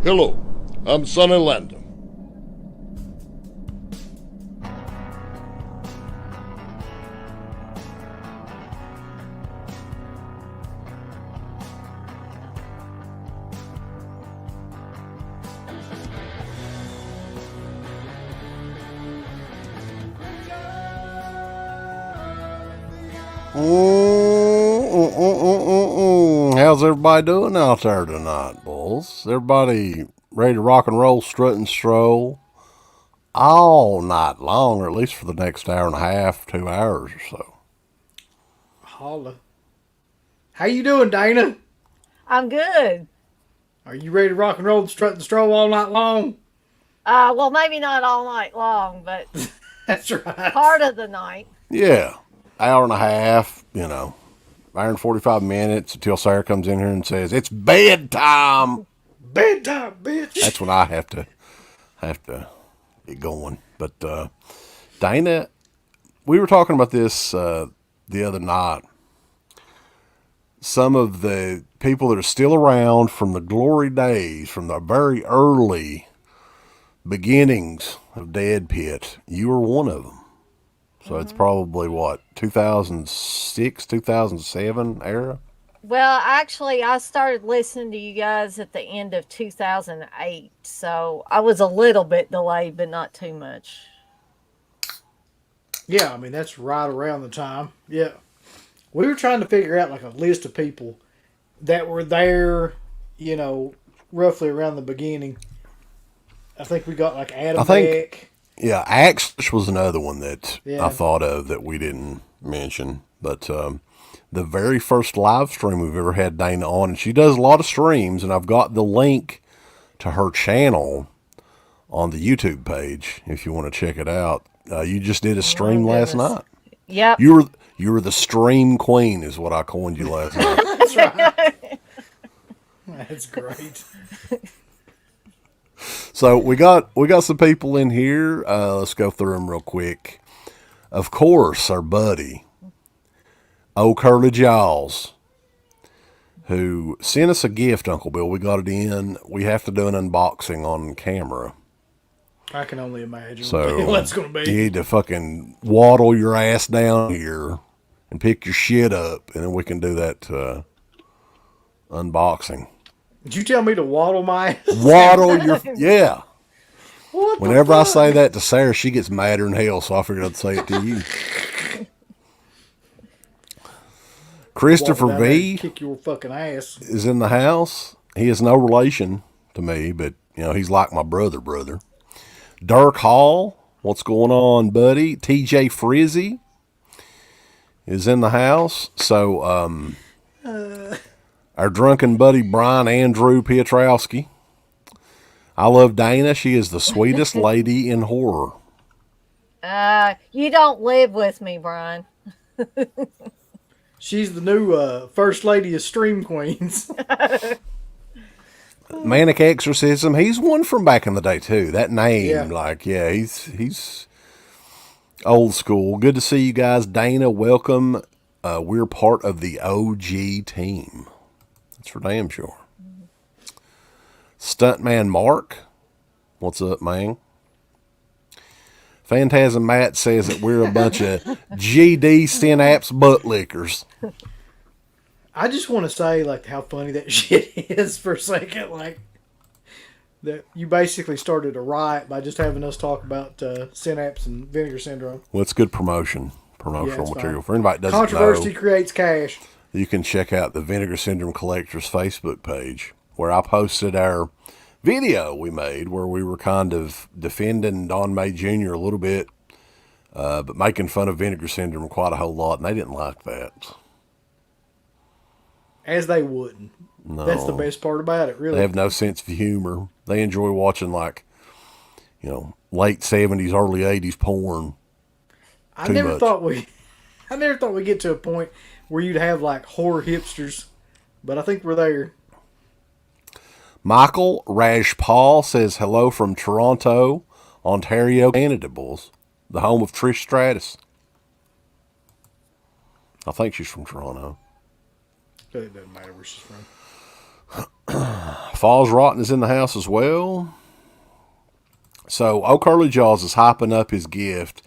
Hello, I'm Sonny Landon. How's everybody doing out there tonight, bulls? Everybody ready to rock and roll, strut and stroll all night long, or at least for the next hour and a half, 2 hours or so. Holla. How you doing, Dana? I'm good. Are you ready to rock and roll and strut and stroll all night long? Well, maybe not all night long, but That's right. part of the night. Yeah, hour and a half, hour and 45 minutes until Sarah comes in here and says, it's bedtime. Bedtime, bitch. That's when I have to get going. But Dana, we were talking about this the other night. Some of the people that are still around from the glory days, from the very early beginnings of DEADPIT, you were one of them. So it's probably, 2006, 2007 era? Well, actually, I started listening to you guys at the end of 2008, so I was a little bit delayed, but not too much. Yeah, I mean, that's right around the time. Yeah. We were trying to figure out, like, a list of people that were there, roughly around the beginning. I think we got, like, Adam Beck. Yeah, Axe was another one that Yeah. I thought of that we didn't mention. But the very first live stream we've ever had Dana on, and she does a lot of streams, and I've got the link to her channel on the YouTube page if you want to check it out. You just did a stream last night. Yep. You were the stream queen is what I coined you last night. That's right. That's great. So we got some people in here. Let's go through them real quick. Of course, our buddy, old Curly Jaws, who sent us a gift, Uncle Bill. We got it in. We have to do an unboxing on camera. I can only imagine So what that's going to be. you need to fucking waddle your ass down here and pick your shit up, and then we can do that unboxing. Did you tell me to waddle my ass? Waddle your... Yeah. What the Whenever I fuck? say that to Sarah, she gets madder than hell, so I figured I'd say it to you. Christopher Waddle down there V and kick your fucking ass. is in the house. He is no relation to me, but, he's like my brother. Dirk Hall, what's going on, buddy? TJ Frizzy is in the house. So, our drunken buddy, Brian Andrew Pietrowski. I love Dana. She is the sweetest lady in horror. You don't live with me, Brian. She's the new first lady of Stream Queens. Manic Exorcism. He's one from back in the day too. That name, Yeah. he's old school. Good to see you guys. Dana, welcome. We're part of the OG team. That's for damn sure. Stuntman Mark, what's up, man? Phantasm Matt says that we're a bunch of GD Synapse butt lickers. I just want to say, like, how funny that shit is for a second. Like, that you basically started a riot by just having us talk about synapse and vinegar syndrome. Well, it's good promotional material. Fine. For anybody that doesn't Controversy know, creates cash. you can check out the Vinegar Syndrome Collectors Facebook page, where I posted our video we made where we were kind of defending Don May Jr. a little bit, but making fun of Vinegar Syndrome quite a whole lot, and they didn't like that. As they wouldn't. No. That's the best part about it, really. They have no sense of humor. They enjoy watching, like, late 70s, early 80s porn. I never thought we'd get to a point where you'd have, like, horror hipsters. But I think we're there. Michael Rajpal says hello from Toronto, Ontario, Canada, bulls. The home of Trish Stratus. I think she's from Toronto. But it doesn't matter where she's from. Falls Rotten is in the house as well. So, Old Curly Jaws is hyping up his gift.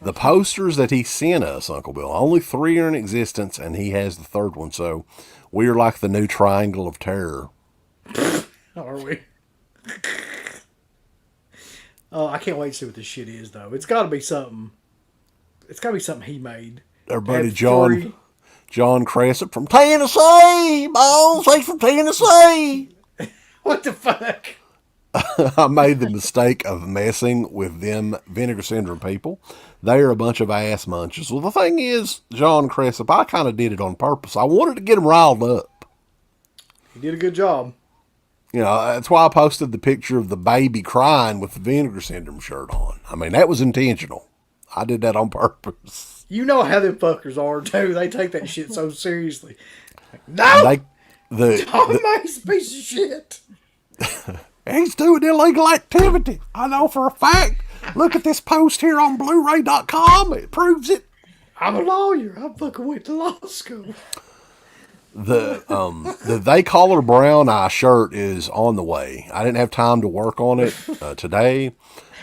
The posters that he sent us, Uncle Bill, only 3 are in existence, and he has the 3rd one. So, we are like the new Triangle of Terror. Are we? Oh, I can't wait to see what this shit is, though. It's got to be something. It's got to be something he made. Our buddy John Crescent from Tennessee, boss. He's from Tennessee. What the fuck? I made the mistake of messing with them Vinegar Syndrome people. They are a bunch of ass munchers. Well, the thing is, John Crescent, I kind of did it on purpose. I wanted to get them riled up. You did a good job. You know, that's why I posted the picture of the baby crying with the Vinegar Syndrome shirt on. I mean, that was intentional. I did that on purpose. You know how them fuckers are, too. They take that shit so seriously. Like, no! Tom May's a piece of shit. He's doing illegal activity. I know for a fact. Look at this post here on Blu-ray.com. It proves it. I'm a lawyer. I fucking went to law school. The They Call Her Brown Eye shirt is on the way. I didn't have time to work on it today,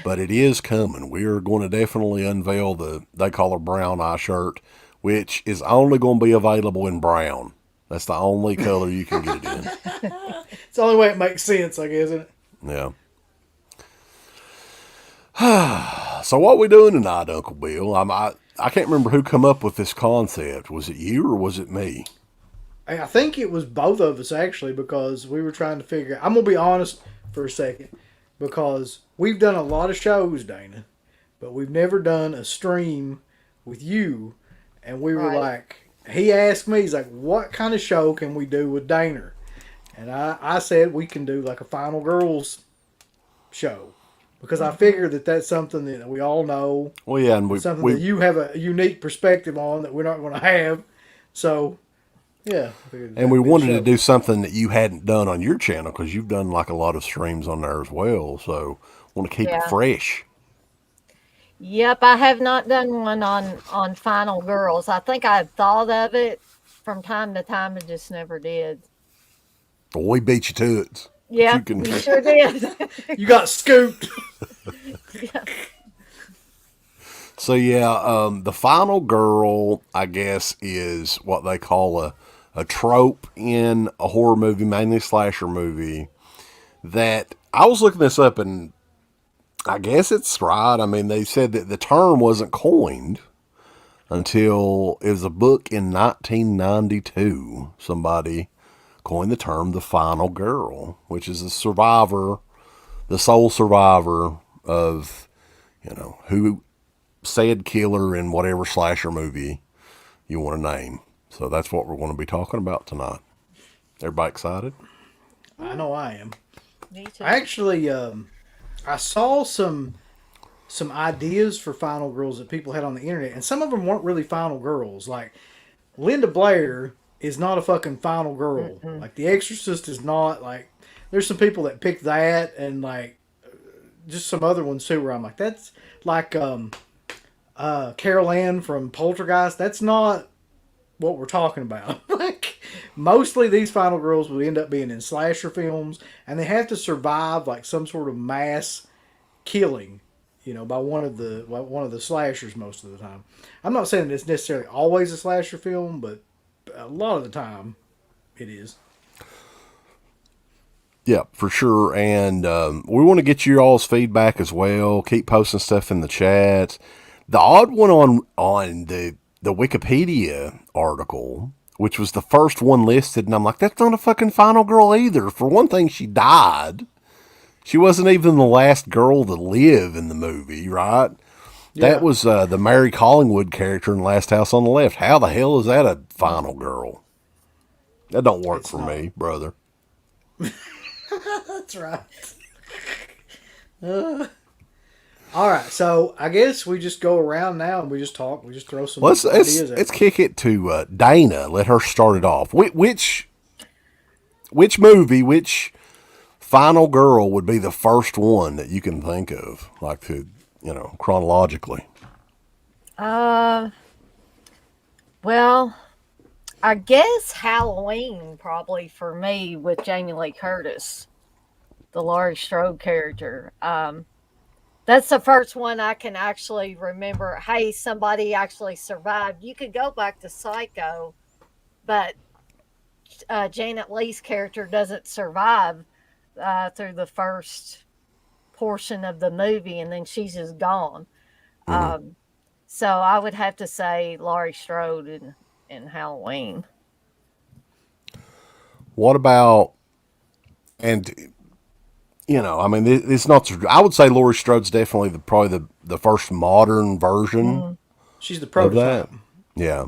but it is coming. We are going to definitely unveil the They Call Her Brown Eye shirt, which is only going to be available in brown. That's the only color you can get it in. It's the only way it makes sense, I guess, isn't it? Yeah. So what we doing tonight, Uncle Bill? I can't remember who come up with this concept. Was it you or was it me? I think it was both of us, actually, because we were trying to figure out. I'm going to be honest for a second, because we've done a lot of shows, Dana, but we've never done a stream with you. And we were like, he asked me, he's like, what kind of show can we do with Dana? And I said we can do like a Final Girls show. Because I figure that that's something that we all know. Well, yeah, and something that you have a unique perspective on that we're not going to have. So, yeah. And we wanted to do something that you hadn't done on your channel because you've done like a lot of streams on there as well. So, want to keep it fresh. Yep, I have not done one on Final Girls. I think I had thought of it from time to time and just never did. Well, we beat you to it. Yeah, you sure did. You got scooped. Yeah. So, yeah, the Final Girl, I guess, is what they call a trope in a horror movie, mainly slasher movie, that I was looking this up and I guess it's right. I mean, they said that the term wasn't coined until it was a book in 1992. Somebody coined the term the Final Girl, which is a survivor, the sole survivor of, who said killer in whatever slasher movie you want to name. So that's what we're going to be talking about tonight. Everybody excited? I know I am. Me too. Actually, I saw some ideas for Final Girls that people had on the internet, and some of them weren't really Final Girls. Like, Linda Blair is not a fucking Final Girl. Mm-hmm. Like, The Exorcist is not. Like, there's some people that pick that, and like just some other ones too where I'm like, that's like Carol Ann from Poltergeist. That's not what we're talking about. Like, mostly these Final Girls would end up being in slasher films, and they have to survive like some sort of mass killing, by one of the slashers most of the time. I'm not saying that it's necessarily always a slasher film, but a lot of the time it is. Yeah, for sure. And we want to get you all's feedback as well. Keep posting stuff in the chat. The odd one on the Wikipedia article, which was the first one listed, and I'm like, that's not a fucking Final Girl either. For one thing, she died. She wasn't even the last girl to live in the movie, right? Yeah. That was the Mary Collingwood character in Last House on the Left. How the hell is that a Final Girl? That don't work for me, brother. That's right. All right, so I guess we just go around now and we just talk. We just throw some ideas out. Let's kick it to Dana. Let her start it off. Which movie, which Final Girl would be the first one that you can think of, like chronologically? Well, I guess Halloween probably for me with Jamie Lee Curtis. the Laurie Strode character. That's the first one I can actually remember. Hey, somebody actually survived. You could go back to Psycho, but Janet Leigh's character doesn't survive through the first portion of the movie, and then she's just gone. So I would have to say Laurie Strode in Halloween. What about, and I mean, it's not. I would say Laurie Strode's definitely probably the first modern version. She's the prototype. Yeah.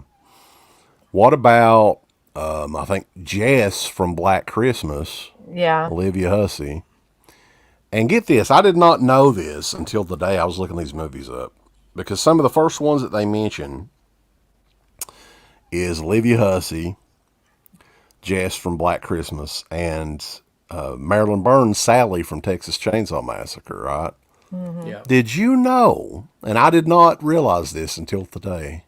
What about? I think Jess from Black Christmas. Yeah. Olivia Hussey. And get this, I did not know this until the day I was looking these movies up, because some of the first ones that they mention is Olivia Hussey, Jess from Black Christmas, and Marilyn Burns' Sally from Texas Chainsaw Massacre, right? Mm-hmm. Yeah. Did you know, and I did not realize this until today,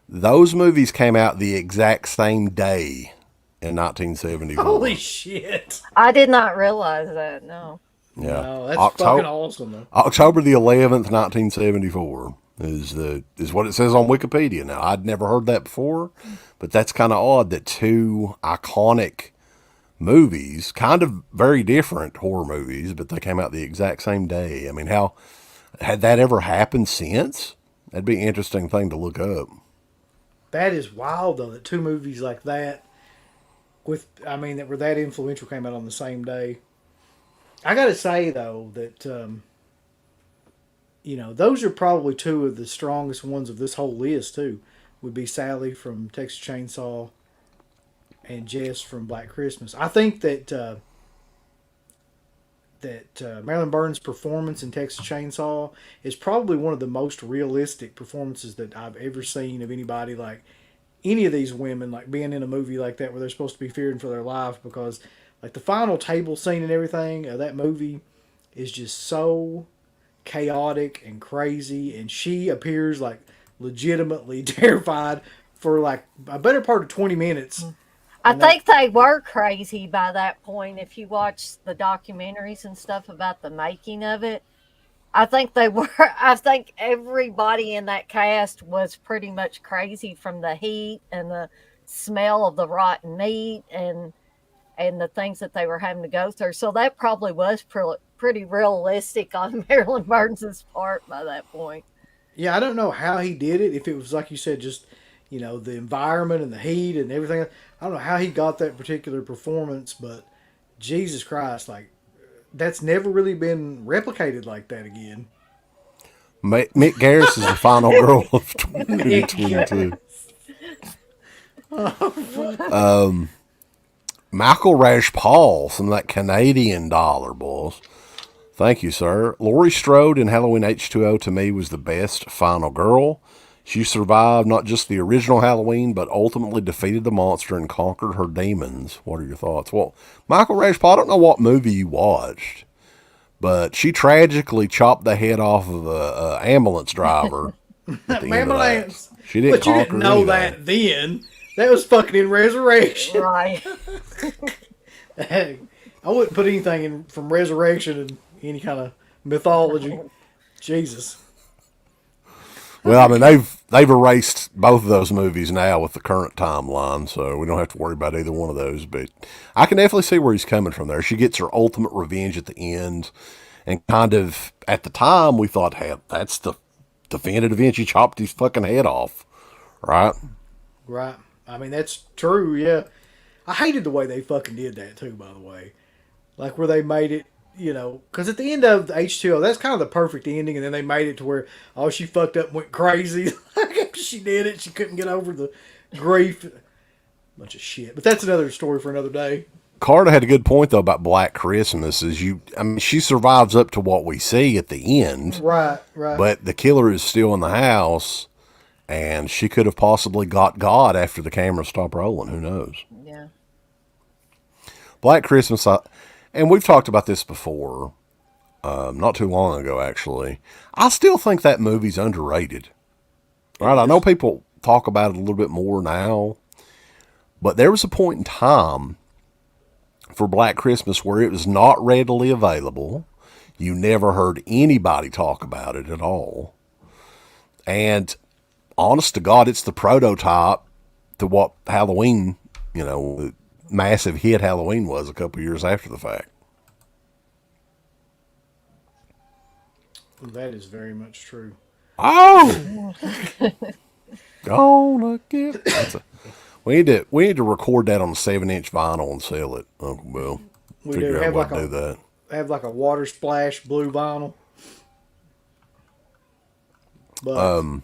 those movies came out the exact same day in 1974. Holy shit. I did not realize that, no. Yeah. No, that's fucking awesome, though. October the 11th, 1974 is what it says on Wikipedia. Now, I'd never heard that before, but that's kind of odd that two iconic movies, kind of very different horror movies, but they came out the exact same day. I mean, how had that ever happened since? That'd be an interesting thing to look up. That is wild, though, that two movies like that that were that influential came out on the same day. I gotta say, though, that those are probably two of the strongest ones of this whole list too. Would be Sally from Texas Chainsaw and Jess from Black Christmas. I think that Marilyn Burns' performance in Texas Chainsaw is probably one of the most realistic performances that I've ever seen of anybody, like any of these women, like being in a movie like that where they're supposed to be fearing for their life, because like the final table scene and everything of that movie is just so chaotic and crazy, and she appears like legitimately terrified for like a better part of 20 minutes. I think they were crazy by that point. If you watch the documentaries and stuff about the making of it, I think they were. I think everybody in that cast was pretty much crazy from the heat and the smell of the rotten meat and the things that they were having to go through. So that probably was pretty realistic on Marilyn Burns' part by that point. Yeah, I don't know how he did it. If it was like you said, just the environment and the heat and everything. I don't know how he got that particular performance, but Jesus Christ, like that's never really been replicated like that again. Mick Garris is the final girl of 2022. Michael Rajpal from that Canadian dollar, boys. Thank you, sir. Laurie Strode in Halloween H2O to me was the best final girl. She survived not just the original Halloween, but ultimately defeated the monster and conquered her demons. What are your thoughts? Well, Michael Rajpal, I don't know what movie you watched, but she tragically chopped the head off of an ambulance driver. At the end of that. She didn't but you didn't know anything. That then. That was fucking in Resurrection. Right. Hey, I wouldn't put anything in from Resurrection in any kind of mythology. Jesus. Well, I mean, they've erased both of those movies now with the current timeline, so we don't have to worry about either one of those. But I can definitely see where he's coming from there. She gets her ultimate revenge at the end, and kind of at the time we thought, hey, that's the definitive end. She chopped his fucking head off, right? Right. I mean, that's true. Yeah, I hated the way they fucking did that too. By the way, like where they made it. Because at the end of the H2O, that's kind of the perfect ending, and then they made it to where, she fucked up and went crazy. After she did it, she couldn't get over the grief. Bunch of shit. But that's another story for another day. Carter had a good point, though, about Black Christmas. She survives up to what we see at the end. Right. But the killer is still in the house, and she could have possibly got God after the camera stopped rolling. Who knows? Yeah. Black Christmas... And we've talked about this before, not too long ago, actually. I still think that movie's underrated. Right? I know people talk about it a little bit more now, but there was a point in time for Black Christmas where it was not readily available. You never heard anybody talk about it at all. And honest to God, it's the prototype to what Halloween, the massive hit Halloween was a couple years after the fact. That is very much true. Oh! Gonna get... We need to record that on a 7-inch vinyl and sell it, Uncle Bill. We Figure do out have what like to do that. Have like a water splash blue vinyl. But,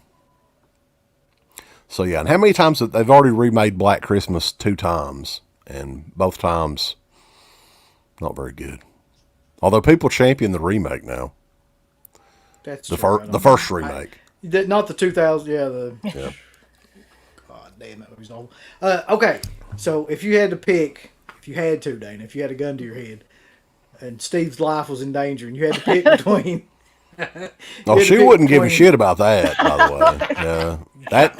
So yeah, and how many times they've already remade Black Christmas 2 times, and both times not very good. Although people champion the remake now. that's The true. the first remake. Not the 2000. Yeah, Yeah. God damn, that movie's awful. Okay, so if you had to, Dana, if you had a gun to your head, and Steve's life was in danger, and you had to pick between. Oh, she wouldn't give a shit about that, by the way. Yeah, that.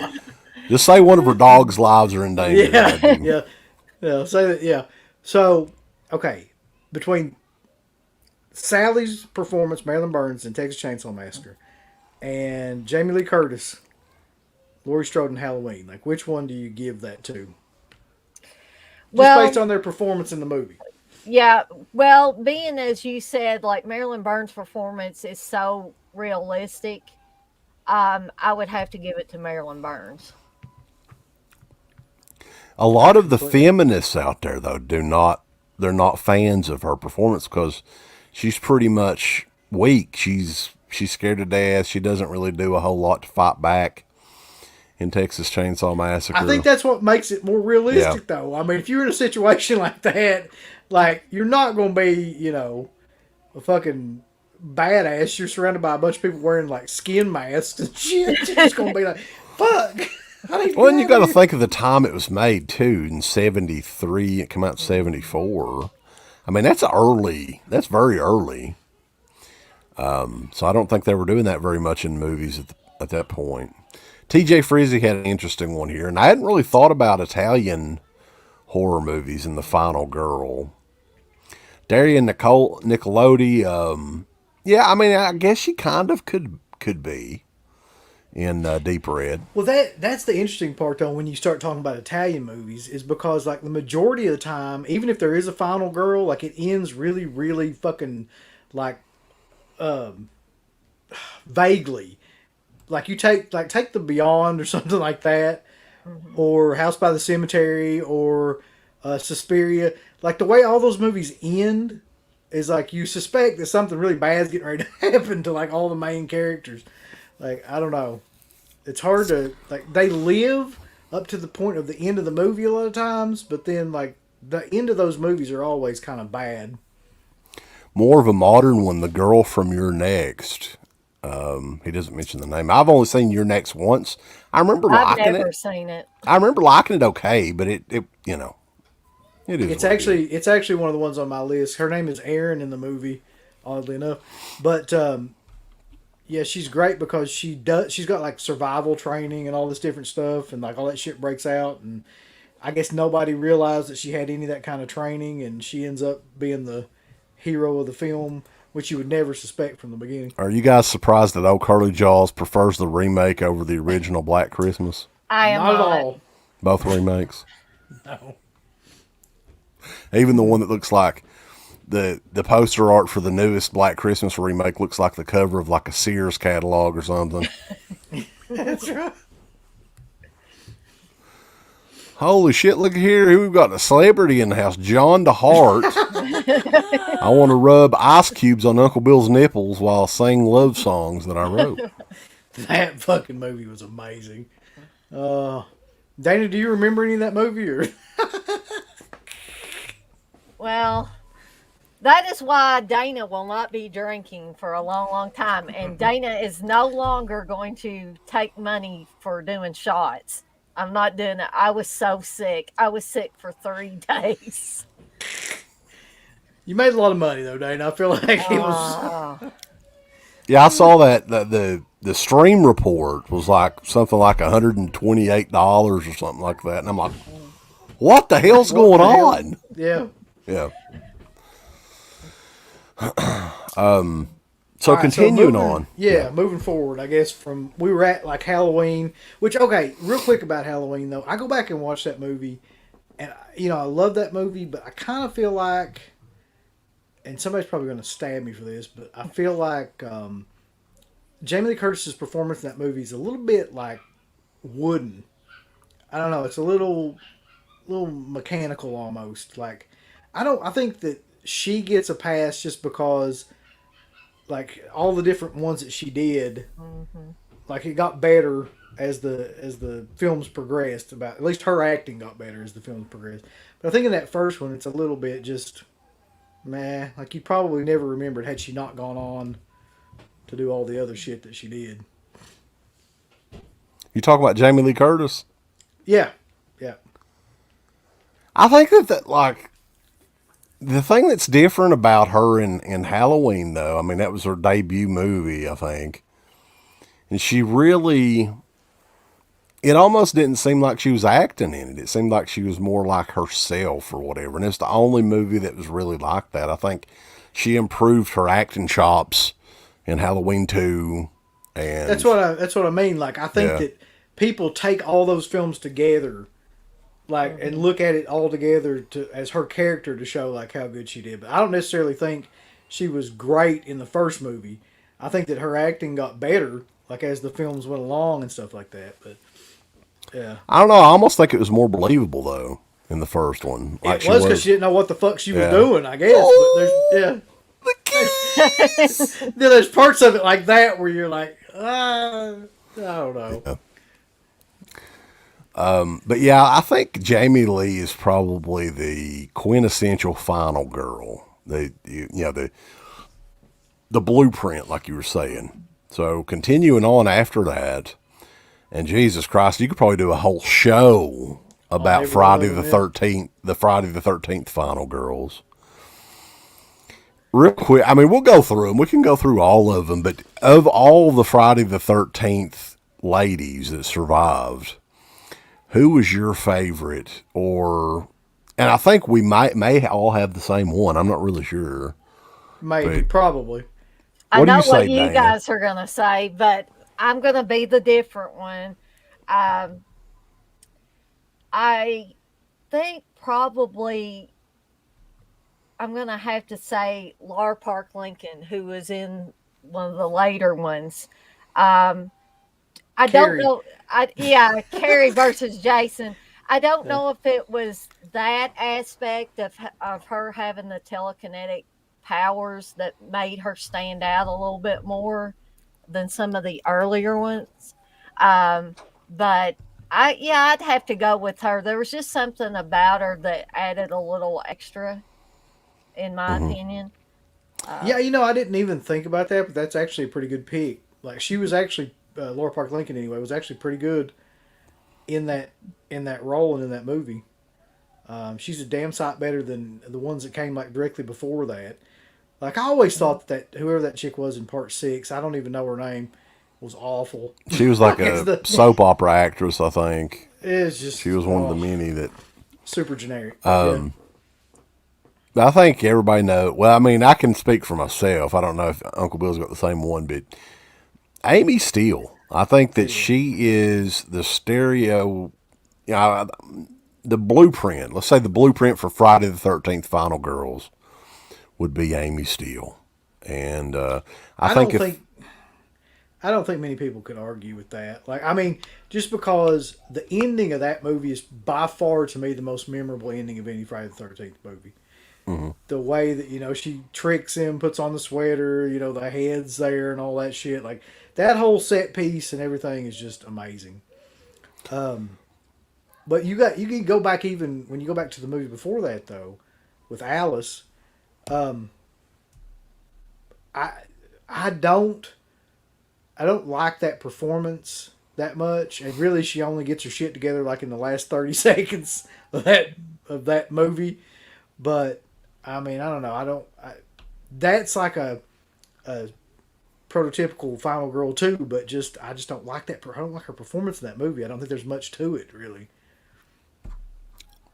Just say one of her dog's lives are in danger. Yeah. Say that. Yeah. So, okay, between Sally's performance, Marilyn Burns in Texas Chainsaw Massacre, and Jamie Lee Curtis, Laurie Strode in Halloween, like which one do you give that to? Just based on their performance in the movie. Yeah, well, being as you said, like Marilyn Burns' performance is so realistic, I would have to give it to Marilyn Burns. A lot of the feminists out there, though, they're not fans of her performance because she's pretty much weak. She's scared to death. She doesn't really do a whole lot to fight back in Texas Chainsaw Massacre. I think that's what makes it more realistic, though. I mean, if you're in a situation like that, like, you're not going to be, a fucking badass. You're surrounded by a bunch of people wearing, like, skin masks and shit. You're just going to be like, fuck. Well, and you got to think of the time it was made, too. In 73, it came out in 74. I mean, that's very early. So I don't think they were doing that very much in movies at that point. TJ Frizzy had an interesting one here, and I hadn't really thought about Italian horror movies in The Final Girl. Daria Nicolodi, yeah, I mean, I guess she kind of could be in Deep Red. Well, that's the interesting part, though, when you start talking about Italian movies, is because, like, the majority of the time, even if there is a final girl, like, it ends really, really fucking, like, vaguely. Like, you take The Beyond or something like that, or House by the Cemetery, or Suspiria. Like, the way all those movies end is, like, you suspect that something really bad's getting ready to happen to, like, all the main characters. Like, I don't know. It's hard to... Like, they live up to the point of the end of the movie a lot of times, but then, like, the end of those movies are always kind of bad. More of a modern one, The Girl from Your Next. He doesn't mention the name. I've only seen Your Next once. I remember liking it. I've never seen it. I remember liking it okay, but it is. It's actually one of the ones on my list. Her name is Erin in the movie, oddly enough. But yeah, she's great because she's got like survival training and all this different stuff, and like all that shit breaks out, and I guess nobody realized that she had any of that kind of training, and she ends up being the hero of the film, which you would never suspect from the beginning. Are you guys surprised that old Curly Jaws prefers the remake over the original Black Christmas? I am not at all. Both remakes. No. Even the one that looks like the poster art for the newest Black Christmas remake looks like the cover of like a Sears catalog or something. That's right. Holy shit, look here. We've got a celebrity in the house, John DeHart. I want to rub ice cubes on Uncle Bill's nipples while I sing love songs that I wrote. That fucking movie was amazing. Dana, do you remember any of that movie? Or? Well, that is why Dana will not be drinking for a long, long time. And Dana is no longer going to take money for doing shots. I'm not doing it. I was so sick. I was sick for 3 days. You made a lot of money, though, Dana. I feel like it was... Yeah, I saw that the stream report was like something like $128 or something like that. And I'm like, what the hell's going on? Yeah. Yeah. So Alright, continuing moving, on. Yeah, moving forward, I guess from we were at like Halloween, which okay, real quick about Halloween though, I go back and watch that movie, and I love that movie, but I kind of feel like, and somebody's probably going to stab me for this, but I feel like Jamie Lee Curtis's performance in that movie is a little bit like wooden. I don't know, it's a little mechanical almost. Like I think that she gets a pass just because like all the different ones that she did, like it got better as the films progressed. About at least her acting got better as the films progressed. But I think in that first one, it's a little bit just meh. Like you probably never remembered had she not gone on to do all the other shit that she did. You talking about Jamie Lee Curtis? Yeah, yeah. I think that like the thing that's different about her in Halloween, though, I mean, that was her debut movie, I think. And she really, it almost didn't seem like she was acting in it. It seemed like she was more like herself or whatever. And it's the only movie that was really like that. I think she improved her acting chops in Halloween 2. And That's what I mean. Like I think that people take all those films together, like, and look at it all together as her character to show like how good she did. But I don't necessarily think she was great in the first movie. I think that her acting got better like as the films went along and stuff like that. But yeah, I don't know. I almost think it was more believable though in the first one. Like it was because she didn't know what the fuck she was doing, I guess. But there's parts of it like that where you're like, I don't know. Yeah. But yeah, I think Jamie Lee is probably the quintessential final girl. The blueprint, like you were saying. So continuing on after that, and Jesus Christ, you could probably do a whole show about Friday the 13th, the Friday the 13th final girls. Real quick, I mean, we'll go through them. We can go through all of them, but of all the Friday the 13th ladies that survived, who was your favorite? And I think we may all have the same one. I'm not really sure. Maybe, probably. I know say, what you Dana? guys are going to say, but I'm going to be the different one. I think probably I'm going to have to say Lar Park Lincoln, who was in one of the later ones. I Carrie. don't know. Carrie versus Jason. I don't know if it was that aspect of her having the telekinetic powers that made her stand out a little bit more than some of the earlier ones. But I'd have to go with her. There was just something about her that added a little extra, in my opinion. Yeah, I didn't even think about that, but that's actually a pretty good pick. Like she was actually Laura Park Lincoln anyway was actually pretty good in that role and in that movie. She's a damn sight better than the ones that came like directly before that. Like I always thought that whoever that chick was in part 6, I don't even know her name, was awful. She was like a soap opera actress, I think. It's just She was one of the many that super generic. I think everybody knows. Well, I mean, I can speak for myself. I don't know if Uncle Bill's got the same one, but Amy Steele. I think that she is the stereo, the blueprint. Let's say the blueprint for Friday the 13th Final Girls would be Amy Steele. And I don't think many people could argue with that. Like, I mean, just because the ending of that movie is by far to me the most memorable ending of any Friday the 13th movie. Mm-hmm. The way that, she tricks him, puts on the sweater, the head's there and all that shit. Like, that whole set piece and everything is just amazing. But you can go back even when you go back to the movie before that though, with Alice. I don't like that performance that much, and really she only gets her shit together like in the last 30 seconds of that movie. But I mean, I don't know. That's like a prototypical final girl too, but I just don't like that. I don't like her performance in that movie. I don't think there's much to it really.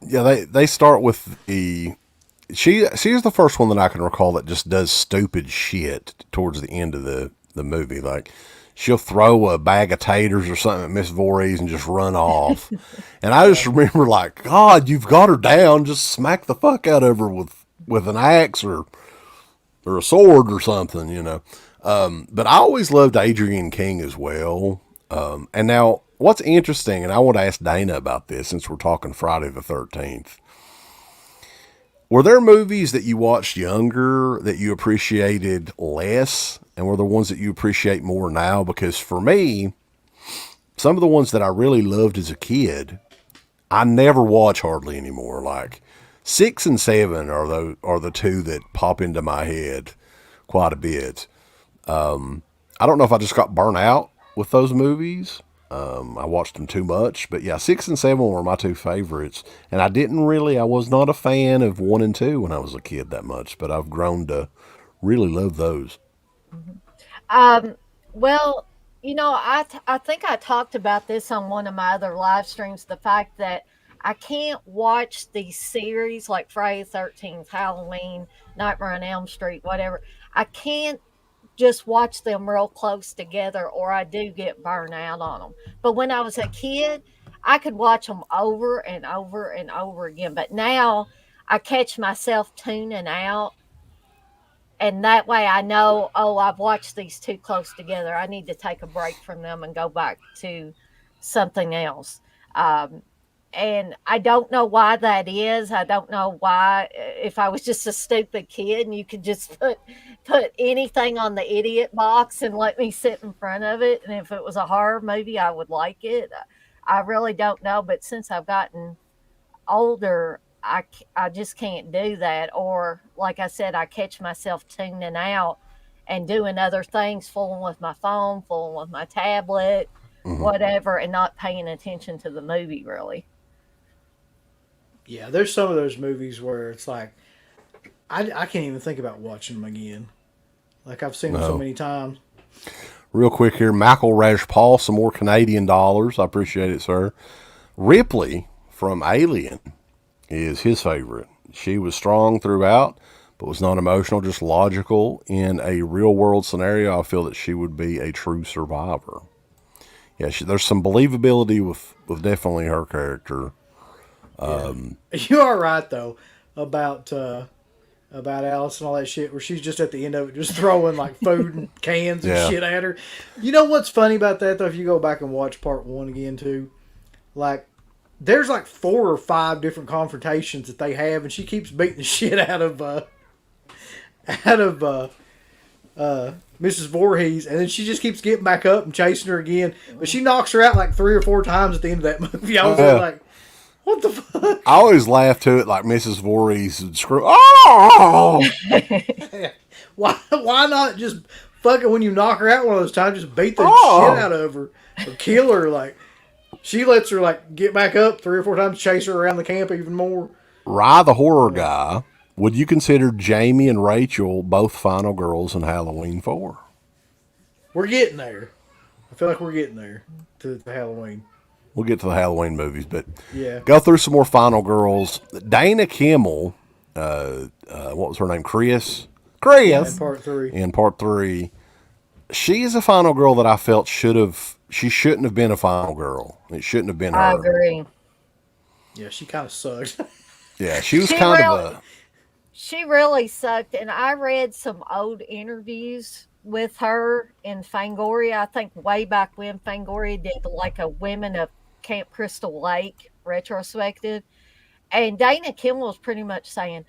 Yeah, they start with she's the first one that I can recall that just does stupid shit towards the end of the movie. Like, she'll throw a bag of taters or something at Miss Voorhees and just run off. And I just remember, like, God, you've got her down. Just smack the fuck out of her with an axe or a sword or something, you know. But I always loved Adrienne King as well. And now, what's interesting, and I want to ask Dana about this since we're talking Friday the 13th. Were there movies that you watched younger that you appreciated less, and were there ones that you appreciate more now? Because for me, some of the ones that I really loved as a kid, I never watch hardly anymore. Like 6 and 7 are the two that pop into my head quite a bit. I don't know if I just got burnt out with those movies. I watched them too much, but yeah, 6 and 7 were my two favorites. And I was not a fan of 1 and 2 when I was a kid that much, but I've grown to really love those. Well, I think I talked about this on one of my other live streams, the fact that I can't watch these series like Friday the 13th, Halloween, Nightmare on Elm Street, whatever. I can't just watch them real close together, or I do get burned out on them. But when I was a kid, I could watch them over and over and over again. But now I catch myself tuning out, and that way I know, I've watched these too close together. I need to take a break from them and go back to something else. And I don't know why that is. I don't know why, if I was just a stupid kid and you could just put anything on the idiot box and let me sit in front of it. And if it was a horror movie, I would like it. I really don't know. But since I've gotten older, I just can't do that. Or like I said, I catch myself tuning out and doing other things, fooling with my phone, fooling with my tablet, whatever, and not paying attention to the movie really. Yeah, there's some of those movies where it's like, I can't even think about watching them again. Like, I've seen them so many times. Real quick here, Michael Rajpal, some more Canadian dollars. I appreciate it, sir. Ripley from Alien is his favorite. She was strong throughout, but was not emotional, just logical. In a real-world scenario, I feel that she would be a true survivor. Yeah, there's some believability with definitely her character. You are right though about Alice and all that shit, where she's just at the end of it, just throwing like food and cans and shit at her. You know what's funny about that though? If you go back and watch part 1 again too, like there's like 4 or 5 different confrontations that they have, and she keeps beating the shit out of Mrs. Voorhees, and then she just keeps getting back up and chasing her again. But she knocks her out like 3 or 4 times at the end of that movie. I was like, what the fuck? I always laugh to it like Mrs. Voorhees would scream, oh! Why not just fucking, when you knock her out one of those times, just beat the shit out of her or kill her? Like, she lets her like get back up 3 or 4 times, chase her around the camp even more. Rye the horror guy, would you consider Jamie and Rachel both final girls in Halloween 4? We're getting there. I feel like we're getting there to Halloween. We'll get to the Halloween movies, but yeah, go through some more final girls. Dana Kimmel, what was her name? Chris. In part 3. She is a final girl that I felt she shouldn't have been a final girl. It shouldn't have been her. I agree. Yeah, she kind of sucked. Yeah, she was She really sucked, and I read some old interviews with her in Fangoria. I think way back when Fangoria did like a Women of Camp Crystal Lake retrospective, and Dana Kimmel was pretty much saying,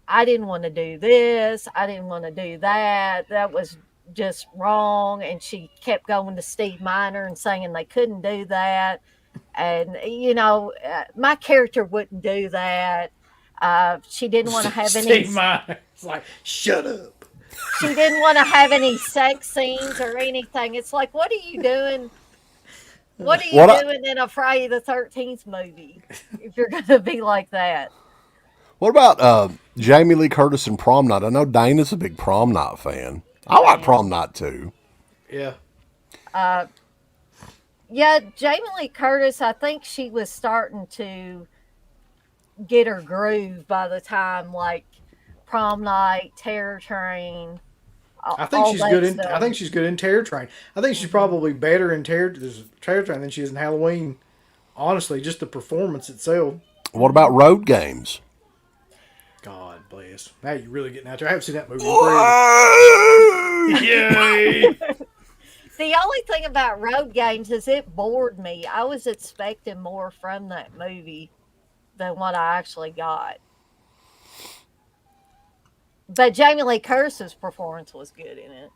I didn't want to do this, I didn't want to do that, that was just wrong. And she kept going to Steve Miner and saying they couldn't do that, and my character wouldn't do that. She didn't want to have any. Steve Miner, it's like, shut up. She didn't want to have any sex scenes or anything. It's like, what are you doing? What are you doing in a Friday the 13th movie if you're going to be like that? What about Jamie Lee Curtis in Prom Night? I know Dana's a big Prom Night fan. I like Prom Night too. Yeah. Yeah, Jamie Lee Curtis, I think she was starting to get her groove by the time, like, Prom Night, Terror Train. I think she's good in. stuff. I think she's good in Terror Train. I think she's probably better in Terror Train than she is in Halloween. Honestly, just the performance itself. What about Road Games? God bless. Now you're really getting out there. I haven't seen that movie. Yay! The only thing about Road Games is it bored me. I was expecting more from that movie than what I actually got. But Jamie Lee Curtis's performance was good in it.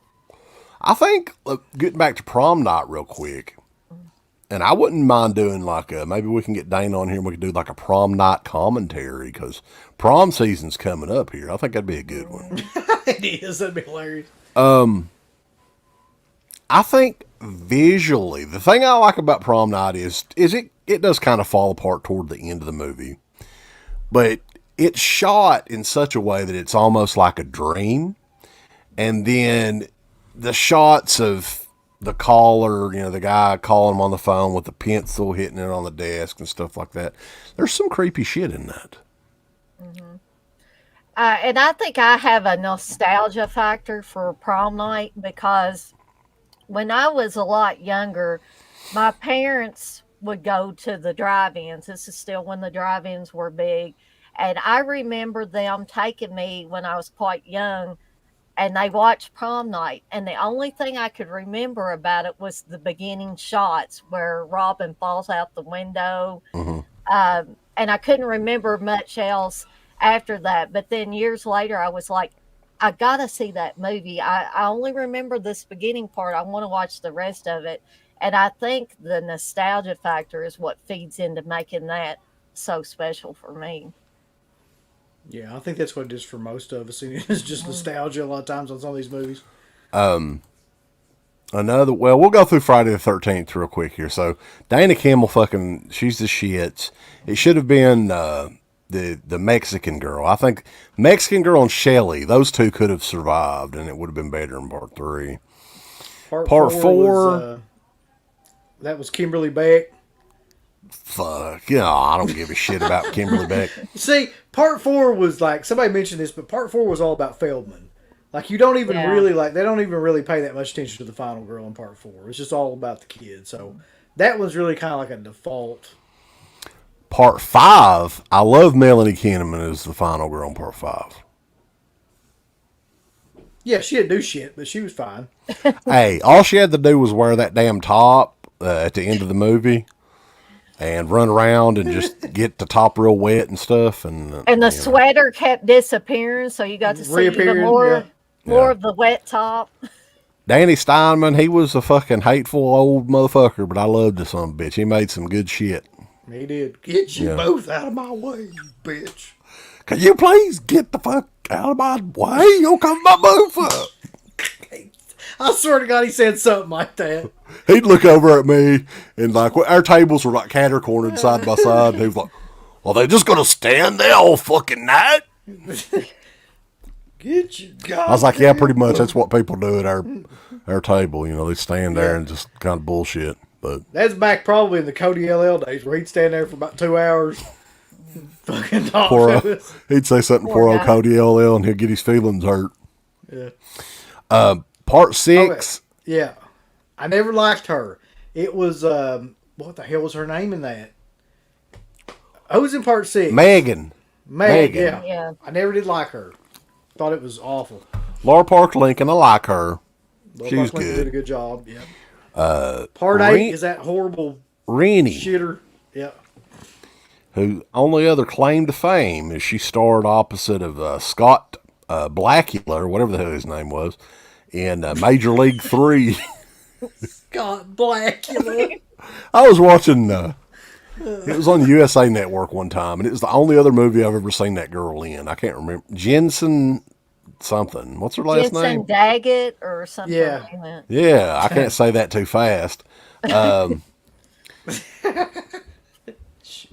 I think, getting back to Prom Night real quick, and I wouldn't mind doing like maybe we can get Dana on here and we can do like a Prom Night commentary, because prom season's coming up here. I think that'd be a good one. It is. That'd be hilarious. I think visually, the thing I like about Prom Night is it does kind of fall apart toward the end of the movie, but it's shot in such a way that it's almost like a dream. And then the shots of the caller, the guy calling him on the phone with the pencil hitting it on the desk and stuff like that. There's some creepy shit in that. Mm-hmm. And I think I have a nostalgia factor for Prom Night, because when I was a lot younger, my parents would go to the drive-ins. This is still when the drive-ins were big. And I remember them taking me when I was quite young, and they watched Prom Night. And the only thing I could remember about it was the beginning shots where Robin falls out the window. Mm-hmm. And I couldn't remember much else after that. But then years later, I was like, I got to see that movie. I only remember this beginning part. I want to watch the rest of it. And I think the nostalgia factor is what feeds into making that so special for me. Yeah, I think that's what it is for most of us. It's just nostalgia a lot of times on some of these movies. We'll go through Friday the 13th real quick here. So Dana Kimmel, she's the shits. It should have been the Mexican girl. I think Mexican girl and Shelley, those two could have survived, and it would have been better in part 3. Part 4 that was Kimberly Beck. Fuck, I don't give a shit about Kimberly Beck. See, part 4 was like, somebody mentioned this, but part 4 was all about Feldman. Like, you don't even really, they don't even really pay that much attention to the final girl in part 4. It's just all about the kid. So, that was really kind of like a default. Part 5, I love Melanie Kinnaman as the final girl in part 5. Yeah, she didn't do shit, but she was fine. Hey, all she had to do was wear that damn top at the end of the movie and run around and just get the top real wet and stuff. And the sweater kept disappearing, so you got to see even more of the wet top. Danny Steinman, he was a fucking hateful old motherfucker, but I loved this son of a bitch. He made some good shit. He did. Get you both out of my way, you bitch. Can you please get the fuck out of my way? You'll cover my booth up. I swear to God, he said something like that. He'd look over at me, and like our tables were like cater-cornered side by side, and he was like, "Well, they're just gonna stand there all fucking night." Get you guys. I was like, "Yeah, pretty much. That's what people do at our table. They stand there and just kind of bullshit." But that's back probably in the Cody LL days, where he'd stand there for about 2 hours. Fucking talk to us. He'd say something for old Cody LL, and he'll get his feelings hurt. Yeah. Part 6. Okay. Yeah. I never liked her. It was, what the hell was her name in that? Who was in part 6? Megan. Yeah. I never did like her. Thought it was awful. Laura Park Lincoln, I like her. She's good. Did a good job, yeah. Part 8 is that horrible Rennie shitter. Yeah. Who only other claim to fame is she starred opposite of Scott Blackula, or whatever the hell his name was, in Major League 3. Scott Blackula. I was watching, it was on USA Network one time, and it was the only other movie I've ever seen that girl in. I can't remember. Jensen something. What's her last name? Jensen Daggett or something like that. Yeah, I can't say that too fast.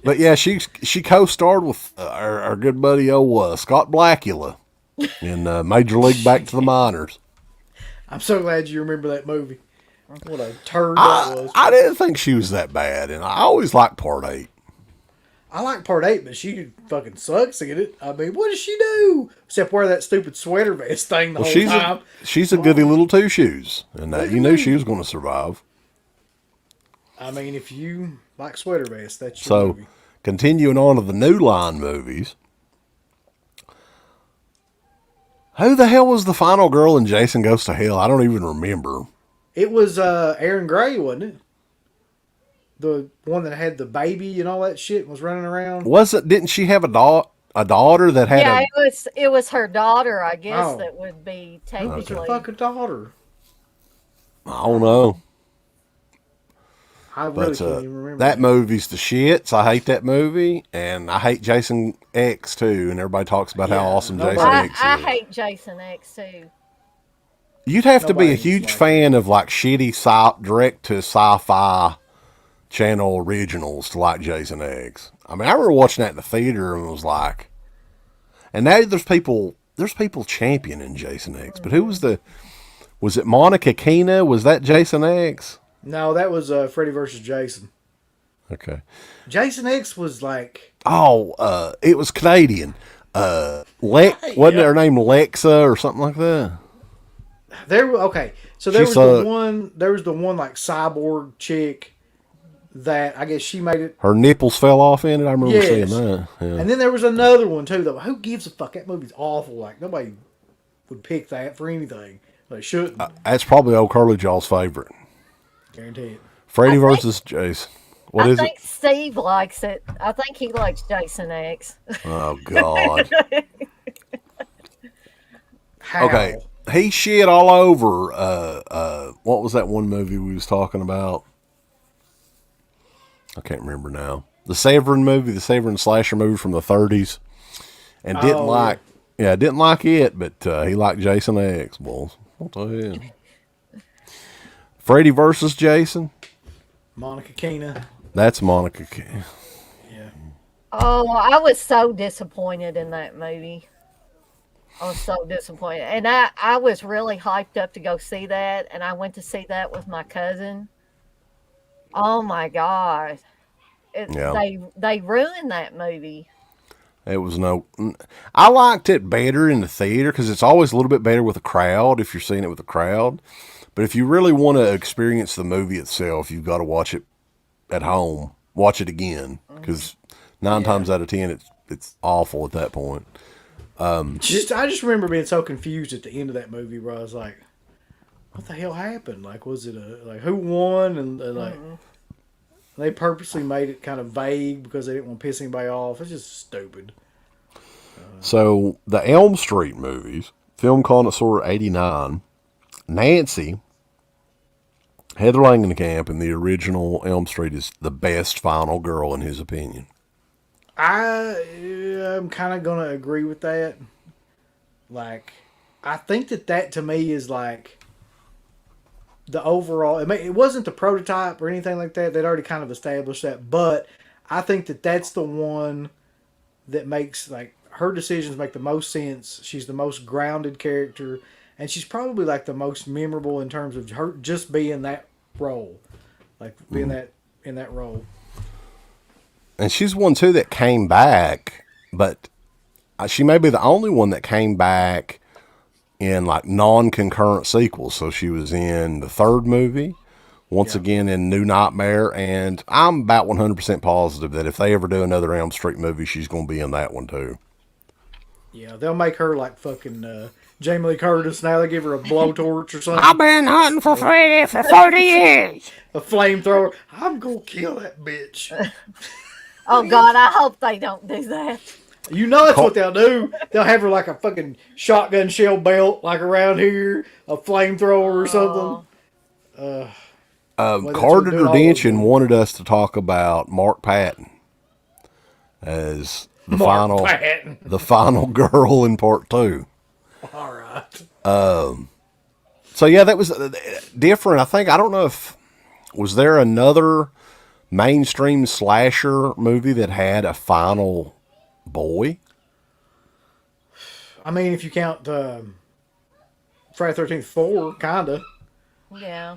But yeah, she co-starred with our good buddy Scott Blackula in Major League Back to the Minors. I'm so glad you remember that movie. What a turd that was. I didn't think she was that bad, and I always liked part 8. I like part 8, but she fucking sucks in it. I mean, what does she do? Except wear that stupid sweater vest thing the whole time. She's a goody little two shoes. And you knew she was going to survive. I mean, if you like sweater vests, that's your movie. Continuing on to the New Line movies. Who the hell was the final girl in Jason Goes to Hell? I don't even remember. It was Aaron Gray, wasn't it? The one that had the baby and all that shit and was running around. Was it? Didn't she have a daughter that had? Yeah, it was her daughter, I guess. That would be technically. What's a fucking daughter? I don't know. I really can't even remember. That movie's the shits. I hate that movie, and I hate Jason X too. And everybody talks about how awesome Jason X is. I hate Jason X too. You'd have to be a huge fan of like shitty direct to sci-fi channel originals to like Jason X. I mean, I remember watching that in the theater and was like, and now there's people championing Jason X. But who was it Monica Keena? Was that Jason X? No, that was Freddy versus Jason. Okay. Jason X was like... Oh, it was Canadian. Wasn't her name Lexa or something like that? There was the one like cyborg chick that I guess she made it. Her nipples fell off in it. I remember seeing that. Yeah. And then there was another one too, though. Who gives a fuck? That movie's awful. Like nobody would pick that for anything. They shouldn't. That's probably old Curly Jaw's favorite. Guarantee it. Freddy versus Jason. What is it? I think Steve likes it. I think he likes Jason X. Oh God. How? Okay. He shit all over. What was that one movie we was talking about? I can't remember now. The Severin movie, the Severin slasher movie from the 30s, and didn't like it, but he liked Jason X. Well, what the hell? Freddy versus Jason. Monica Keena. That's Monica Keena. Yeah. Oh, I was so disappointed in that movie. I was so disappointed. And I was really hyped up to go see that. And I went to see that with my cousin. Oh, my God. They ruined that movie. It was I liked it better in the theater because it's always a little bit better with a crowd if you're seeing it with a crowd. But if you really want to experience the movie itself, you've got to watch it at home. Watch it again because 9 times out of 10, it's awful at that point. I just remember being so confused at the end of that movie where I was like, what the hell happened? Like, was it who won? And like, they purposely made it kind of vague because they didn't want to piss anybody off. It's just stupid. So the Elm Street movies, Film Connoisseur 89, Nancy, Heather Langenkamp in the original Elm Street is the best final girl in his opinion. I'm kind of going to agree with that. Like, I think that to me is like the overall, it wasn't the prototype or anything like that. They'd already kind of established that, but I think that's the one that makes, like, her decisions make the most sense. She's the most grounded character, and she's probably like the most memorable in terms of her just being that role, like being in that role. And she's one too that came back, but she may be the only one that came back in like non-concurrent sequels. So she was in the third movie, once again in New Nightmare, and I'm about 100% positive that if they ever do another Elm Street movie, she's going to be in that one too. Yeah, they'll make her like fucking Jamie Lee Curtis now. They give her a blowtorch or something. I've been hunting for Freddy for 30 years. A flamethrower. I'm going to kill that bitch. Oh, God, I hope they don't do that. You know that's what they'll do. They'll have her like a fucking shotgun shell belt, like around here, a flamethrower or something. Carter Derdention wanted us to talk about Mark Patton as the final girl in part 2. All right. So yeah, that was different. I don't know if was there another mainstream slasher movie that had a final boy. I mean, if you count Friday the 13th 4, kinda. Yeah.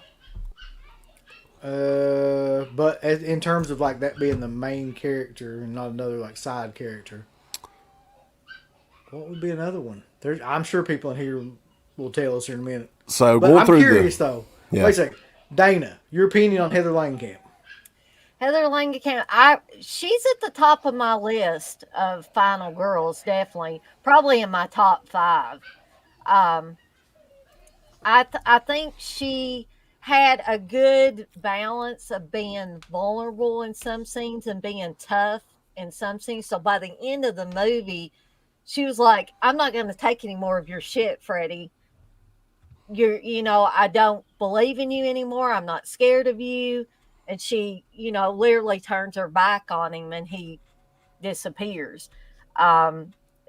But in terms of like that being the main character and not another like side character, what would be another one? I'm sure people in here will tell us in a minute. So but going I'm through curious though. Yeah. Wait a second, Dana, your opinion on Heather Langenkamp? Heather Langenkamp, she's at the top of my list of final girls, definitely. Probably in my top 5. I think she had a good balance of being vulnerable in some scenes and being tough in some scenes. So by the end of the movie, she was like, I'm not going to take any more of your shit, Freddie. I don't believe in you anymore. I'm not scared of you. And she, literally turns her back on him and he disappears.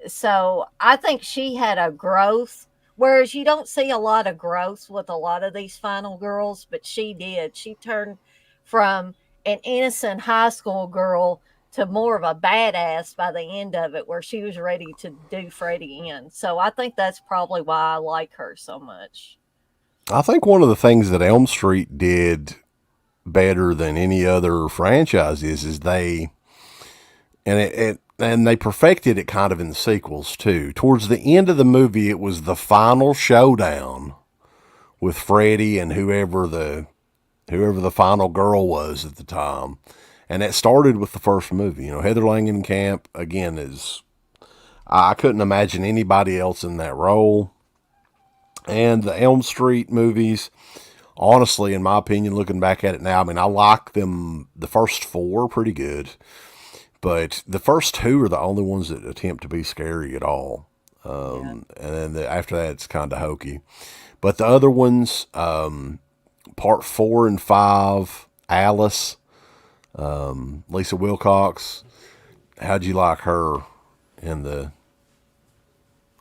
So I think she had a growth, whereas you don't see a lot of growth with a lot of these final girls, but she did. She turned from an innocent high school girl to more of a badass by the end of it, where she was ready to do Freddie in. So I think that's probably why I like her so much. I think one of the things that Elm Street did better than any other franchise is they, and they perfected it kind of in the sequels too. Towards the end of the movie, it was the final showdown with Freddie and whoever the final girl was at the time. And that started with the first movie. Heather Langenkamp, again, I couldn't imagine anybody else in that role. And the Elm Street movies, honestly, in my opinion, looking back at it now, I like them, the first 4, pretty good. But the first 2 are the only ones that attempt to be scary at all. And then after that, it's kind of hokey. But the other ones, part 4 and 5, Alice, Lisa Wilcox, how'd you like her in the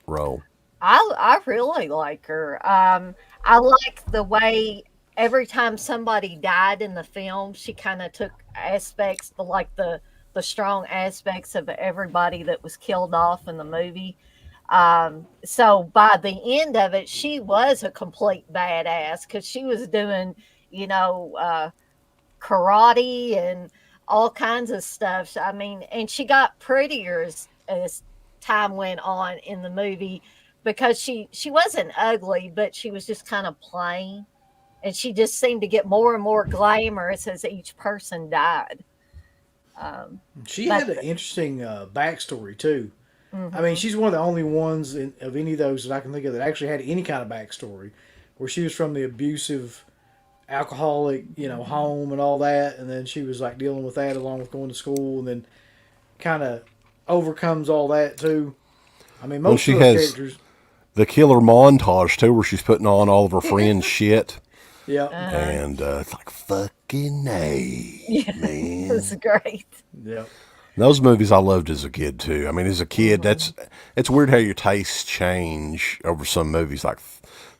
role? I really like her. I like the way every time somebody died in the film, she kind of took aspects, the strong aspects of everybody that was killed off in the movie. So by the end of it, she was a complete badass because she was doing, karate and all kinds of stuff. And she got prettier as time went on in the movie, because she wasn't ugly, but she was just kind of plain. And she just seemed to get more and more glamorous as each person died. She had an interesting backstory, too. Mm-hmm. She's one of the only ones of any of those that I can think of that actually had any kind of backstory, where she was from the abusive, alcoholic, home and all that, and then she was like dealing with that along with going to school, and then kind of overcomes all that, too. Most of those characters... The killer montage, too, where she's putting on all of her friends' shit. Yeah. And it's like, fucking A, man. It's great. Yeah. Those movies I loved as a kid, too. As a kid, it's weird how your tastes change over some movies. Like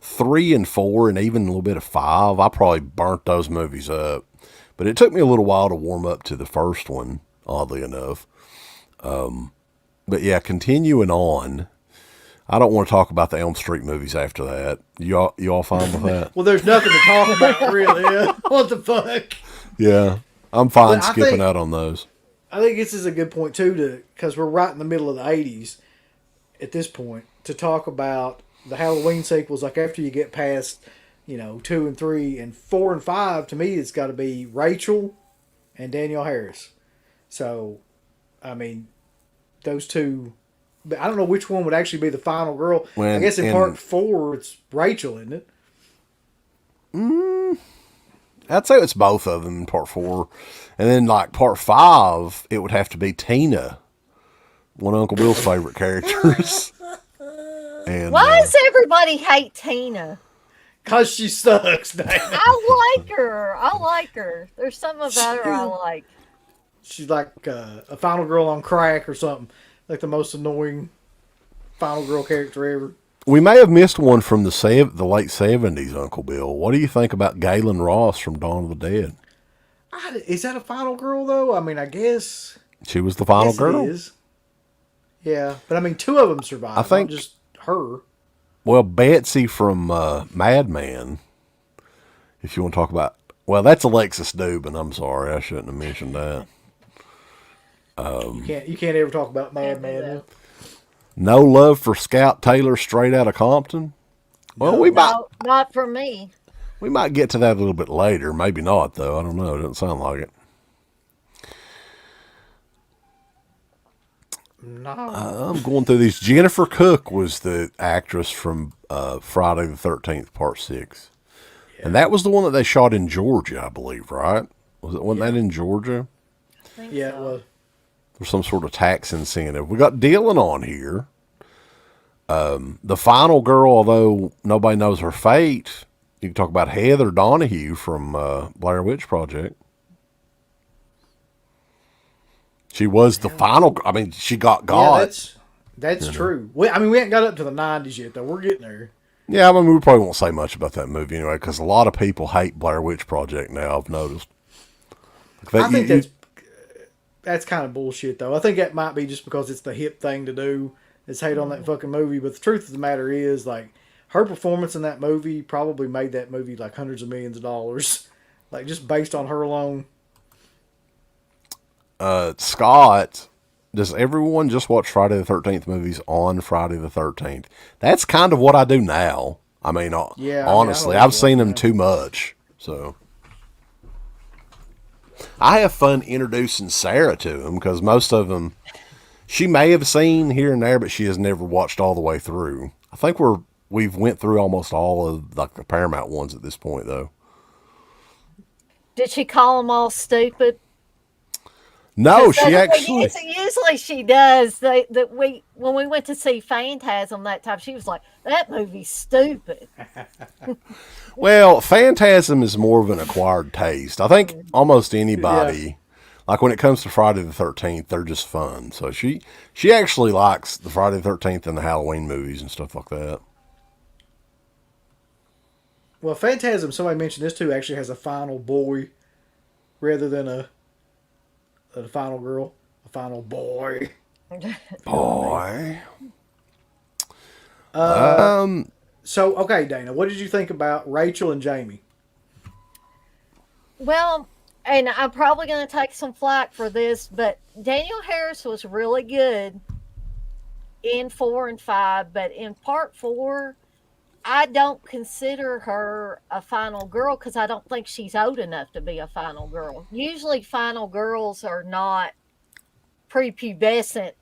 3 and 4 and even a little bit of 5, I probably burnt those movies up. But it took me a little while to warm up to the first one, oddly enough. But yeah, continuing on... I don't want to talk about the Elm Street movies after that. You all fine with that? Well, there's nothing to talk about, really. What the fuck? Yeah, I'm fine skipping out on those. I think this is a good point, too, because we're right in the middle of the 80s at this point, to talk about the Halloween sequels. Like, after you get past, 2 and 3 and 4 and 5, to me, it's got to be Rachel and Danielle Harris. So, those two... But I don't know which one would actually be the final girl. I guess in part 4, it's Rachel, isn't it? I'd say it's both of them in part 4. And then, like, part 5, it would have to be Tina, one of Uncle Bill's favorite characters. And, why does everybody hate Tina? Because she sucks, damn it. I like her. There's something about her I like. She's like a final girl on crack or something. Like the most annoying final girl character ever. We may have missed one from the late 70s, Uncle Bill. What do you think about Gaylon Ross from Dawn of the Dead? Is that a final girl, though? I guess... She was the final girl? It is. Yeah, but 2 of them survived, I think, not just her. Well, Betsy from Mad Men, if you want to talk about Well, that's Alexis Dubin. I'm sorry, I shouldn't have mentioned that. You can't ever talk about Madman. No Love for Scout Taylor, Straight Outta Compton. Well, No, not for me. we might get to that a little bit later. Maybe not, though. I don't know. It doesn't sound like it. No. I'm going through these. Jennifer Cook was the actress from Friday the 13th, Part 6. Yeah. And that was the one that they shot in Georgia, I believe, right? Wasn't that in Georgia? I think Yeah, so. it was. For some sort of tax incentive. We got Dylan on here. The final girl, although nobody knows her fate, you can talk about Heather Donahue from Blair Witch Project. She was the final. I mean, she got. Yeah, that's true. We haven't got up to the 90s yet, though. We're getting there. Yeah, I mean, we probably won't say much about that movie anyway, because a lot of people hate Blair Witch Project now. I've noticed. I think that's kind of bullshit, though. I think that might be just because it's the hip thing to do, is hate on that fucking movie. But the truth of the matter is, like, her performance in that movie probably made that movie like hundreds of millions of dollars, like just based on her alone. Scott, does everyone just watch Friday the 13th movies on Friday the 13th? That's kind of what I do now. I mean, honestly, I've seen them too much. So I have fun introducing Sarah to them because most of them she may have seen here and there, but she has never watched all the way through. I think we've went through almost all of like the Paramount ones at this point, though. Did she call them all stupid? No, she actually. Usually she does. When we went to see Phantasm that time, she was like, "That movie's stupid." Well, Phantasm is more of an acquired taste. I think almost anybody, like when it comes to Friday the 13th, they're just fun. So she actually likes the Friday the 13th and the Halloween movies and stuff like that. Well, Phantasm, somebody mentioned this too, actually has a final boy rather than a final girl. A final boy. Boy. So, okay, Dana, what did you think about Rachel and Jamie? Well, and I'm probably going to take some flack for this, but Danielle Harris was really good in 4 and 5, but in part 4, I don't consider her a final girl because I don't think she's old enough to be a final girl. Usually final girls are not prepubescent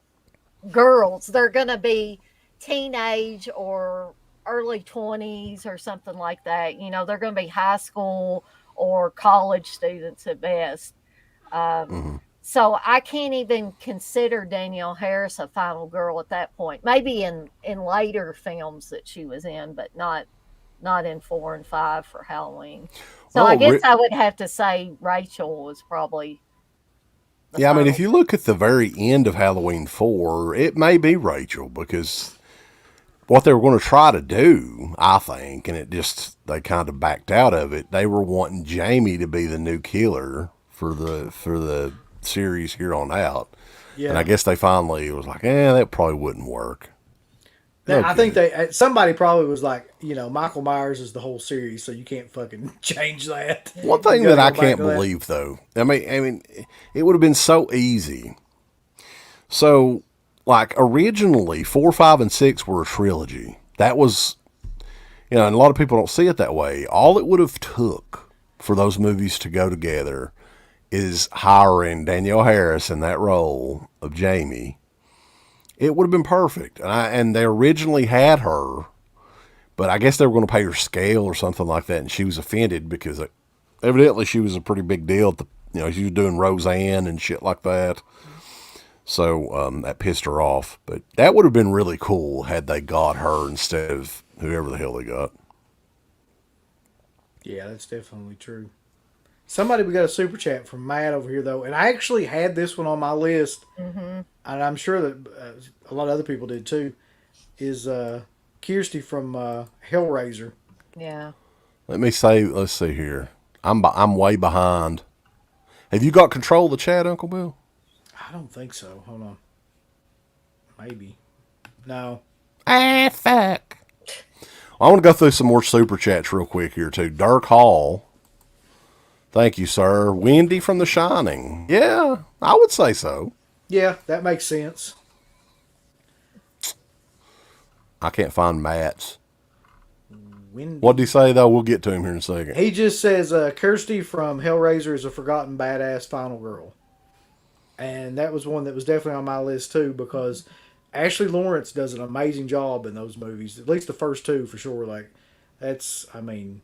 girls. They're going to be teenage or early 20s or something like that. You know, they're going to be high school or college students at best. So I can't even consider Danielle Harris a final girl at that point. Maybe in later films that she was in, but not in 4 and 5 for Halloween. So I guess I would have to say Rachel was probably. Yeah, I mean, if you look at the very end of Halloween 4, it may be Rachel because what they were going to try to do, I think, and they kind of backed out of it. They were wanting Jamie to be the new killer for the series here on out. Yeah. And I guess they finally was like, that probably wouldn't work. Okay. I think somebody probably was like, Michael Myers is the whole series, so you can't fucking change that. One thing that I can't believe, though, I mean, it would have been so easy. So, like, originally, 4, 5, and 6 were a trilogy. That was, and a lot of people don't see it that way. All it would have took for those movies to go together is hiring Danielle Harris in that role of Jamie. It would have been perfect. And they originally had her, but I guess they were going to pay her scale or something like that, and she was offended because evidently she was a pretty big deal. She was doing Roseanne and shit like that. So that pissed her off. But that would have been really cool had they got her instead of whoever the hell they got. Yeah, that's definitely true. We got a super chat from Matt over here, though. And I actually had this one on my list. Mm-hmm. And I'm sure that a lot of other people did, too. Is Kirsty from Hellraiser. Yeah. Let's see here. I'm way behind. Have you got control of the chat, Uncle Bill? I don't think so. Hold on. Maybe. No. I want to go through some more super chats real quick here, too. Dirk Hall Thank you, sir. Wendy from The Shining. Yeah, I would say so. Yeah, that makes sense. I can't find Matt's. Wendy. What did he say, though? We'll get to him here in a second. He just says, Kirsty from Hellraiser is a forgotten badass final girl. And that was one that was definitely on my list, too, because Ashley Lawrence does an amazing job in those movies. At least the first two, for sure. Like, that's, I mean...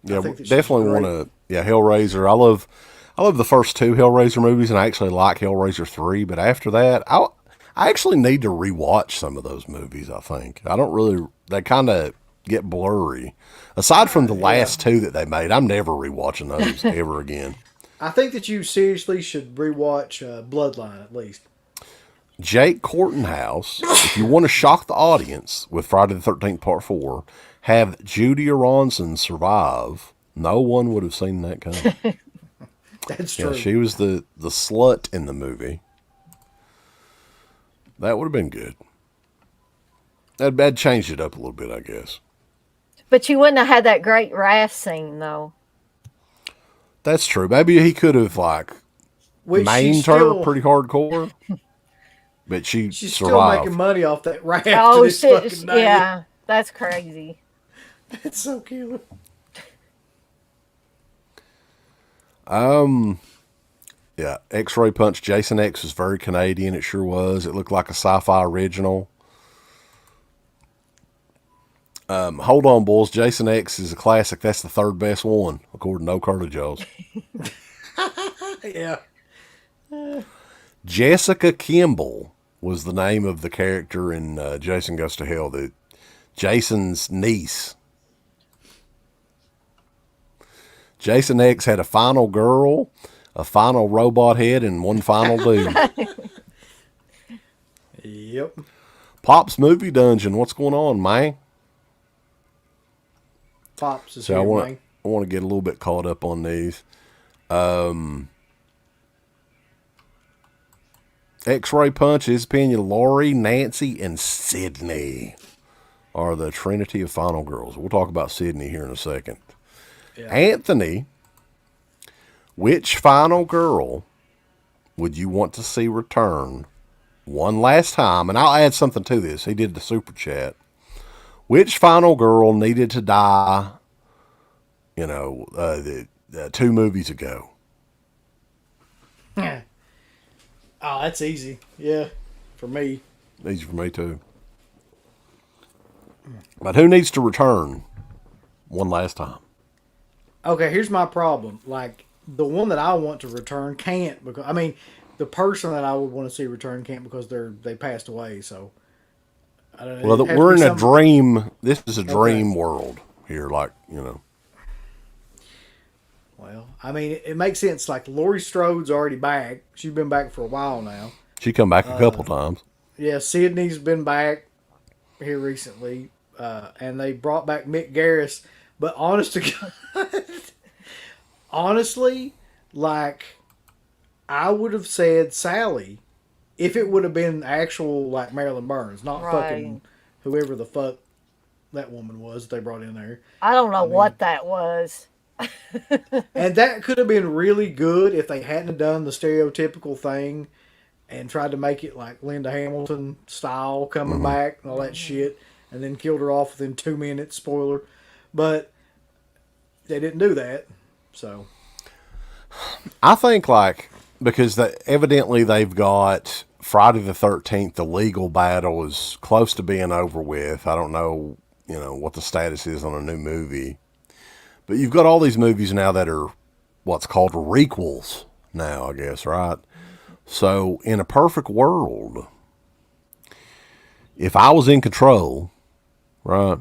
Yeah, I think that definitely want to... Yeah, Hellraiser. I love the first two Hellraiser movies, and I actually like Hellraiser 3, but after that, I actually need to rewatch some of those movies, I think. I don't really... They kind of get blurry. Aside from the last two that they made, I'm never rewatching those ever again. I think that you seriously should rewatch Bloodline, at least. Jake Cortenhouse, if you want to shock the audience with Friday the 13th Part 4, have Judy Aronson survive. No one would have seen that coming. That's true. Yeah, she was the slut in the movie. That would have been good. That'd changed it up a little bit, I guess. But you wouldn't have had that great raft scene, though. That's true. Maybe he could have, like, maimed her pretty hardcore. But she's still survived. making money off that raft. Oh, shit. Yeah, that's crazy. That's so cute. Yeah, X-Ray Punch, Jason X was very Canadian. It sure was. It looked like a sci-fi original. Hold on, boys. Jason X is a classic. That's the third best one, according to No Curly Joes. Yeah. Jessica Kimball was the name of the character in Jason Goes to Hell, Jason's niece. Jason X had a final girl, a final robot head, and one final dude. Yep. Pop's Movie Dungeon. What's going on, man? Pops is So here, I man. want to get a little bit caught up on these. X-Ray Punch, his opinion, Lori, Nancy, and Sydney are the trinity of final girls. We'll talk about Sydney here in a second. Yeah. Anthony, which final girl would you want to see return one last time? And I'll add something to this. He did the super chat. Which final girl needed to die, 2 movies ago? Oh, that's easy. Yeah, for me. Easy for me, too. But who needs to return one last time? Okay, here's my problem. Like, the one that I want to return can't because, I mean, the person that I would want to see return can't because they passed away, so. I don't know. Well, we're in a dream. This is a dream world here, Well, I mean, it makes sense. Like, Laurie Strode's already back. She's been back for a while now. She come back a couple times. Yeah, Sydney's been back here recently. And they brought back Mick Garris. But honestly, like, I would have said Sally if it would have been actual, like, Marilyn Burns, not fucking whoever the fuck that woman was that they brought in there. I don't know what that was. And that could have been really good if they hadn't done the stereotypical thing and tried to make it like Linda Hamilton style coming back and all that shit, and then killed her off within 2 minutes, spoiler. But they didn't do that, so. I think, because evidently they've got Friday the 13th, the legal battle is close to being over with. I don't know, what the status is on a new movie. But you've got all these movies now that are what's called requels now, I guess, right? So, in a perfect world, if I was in control, right,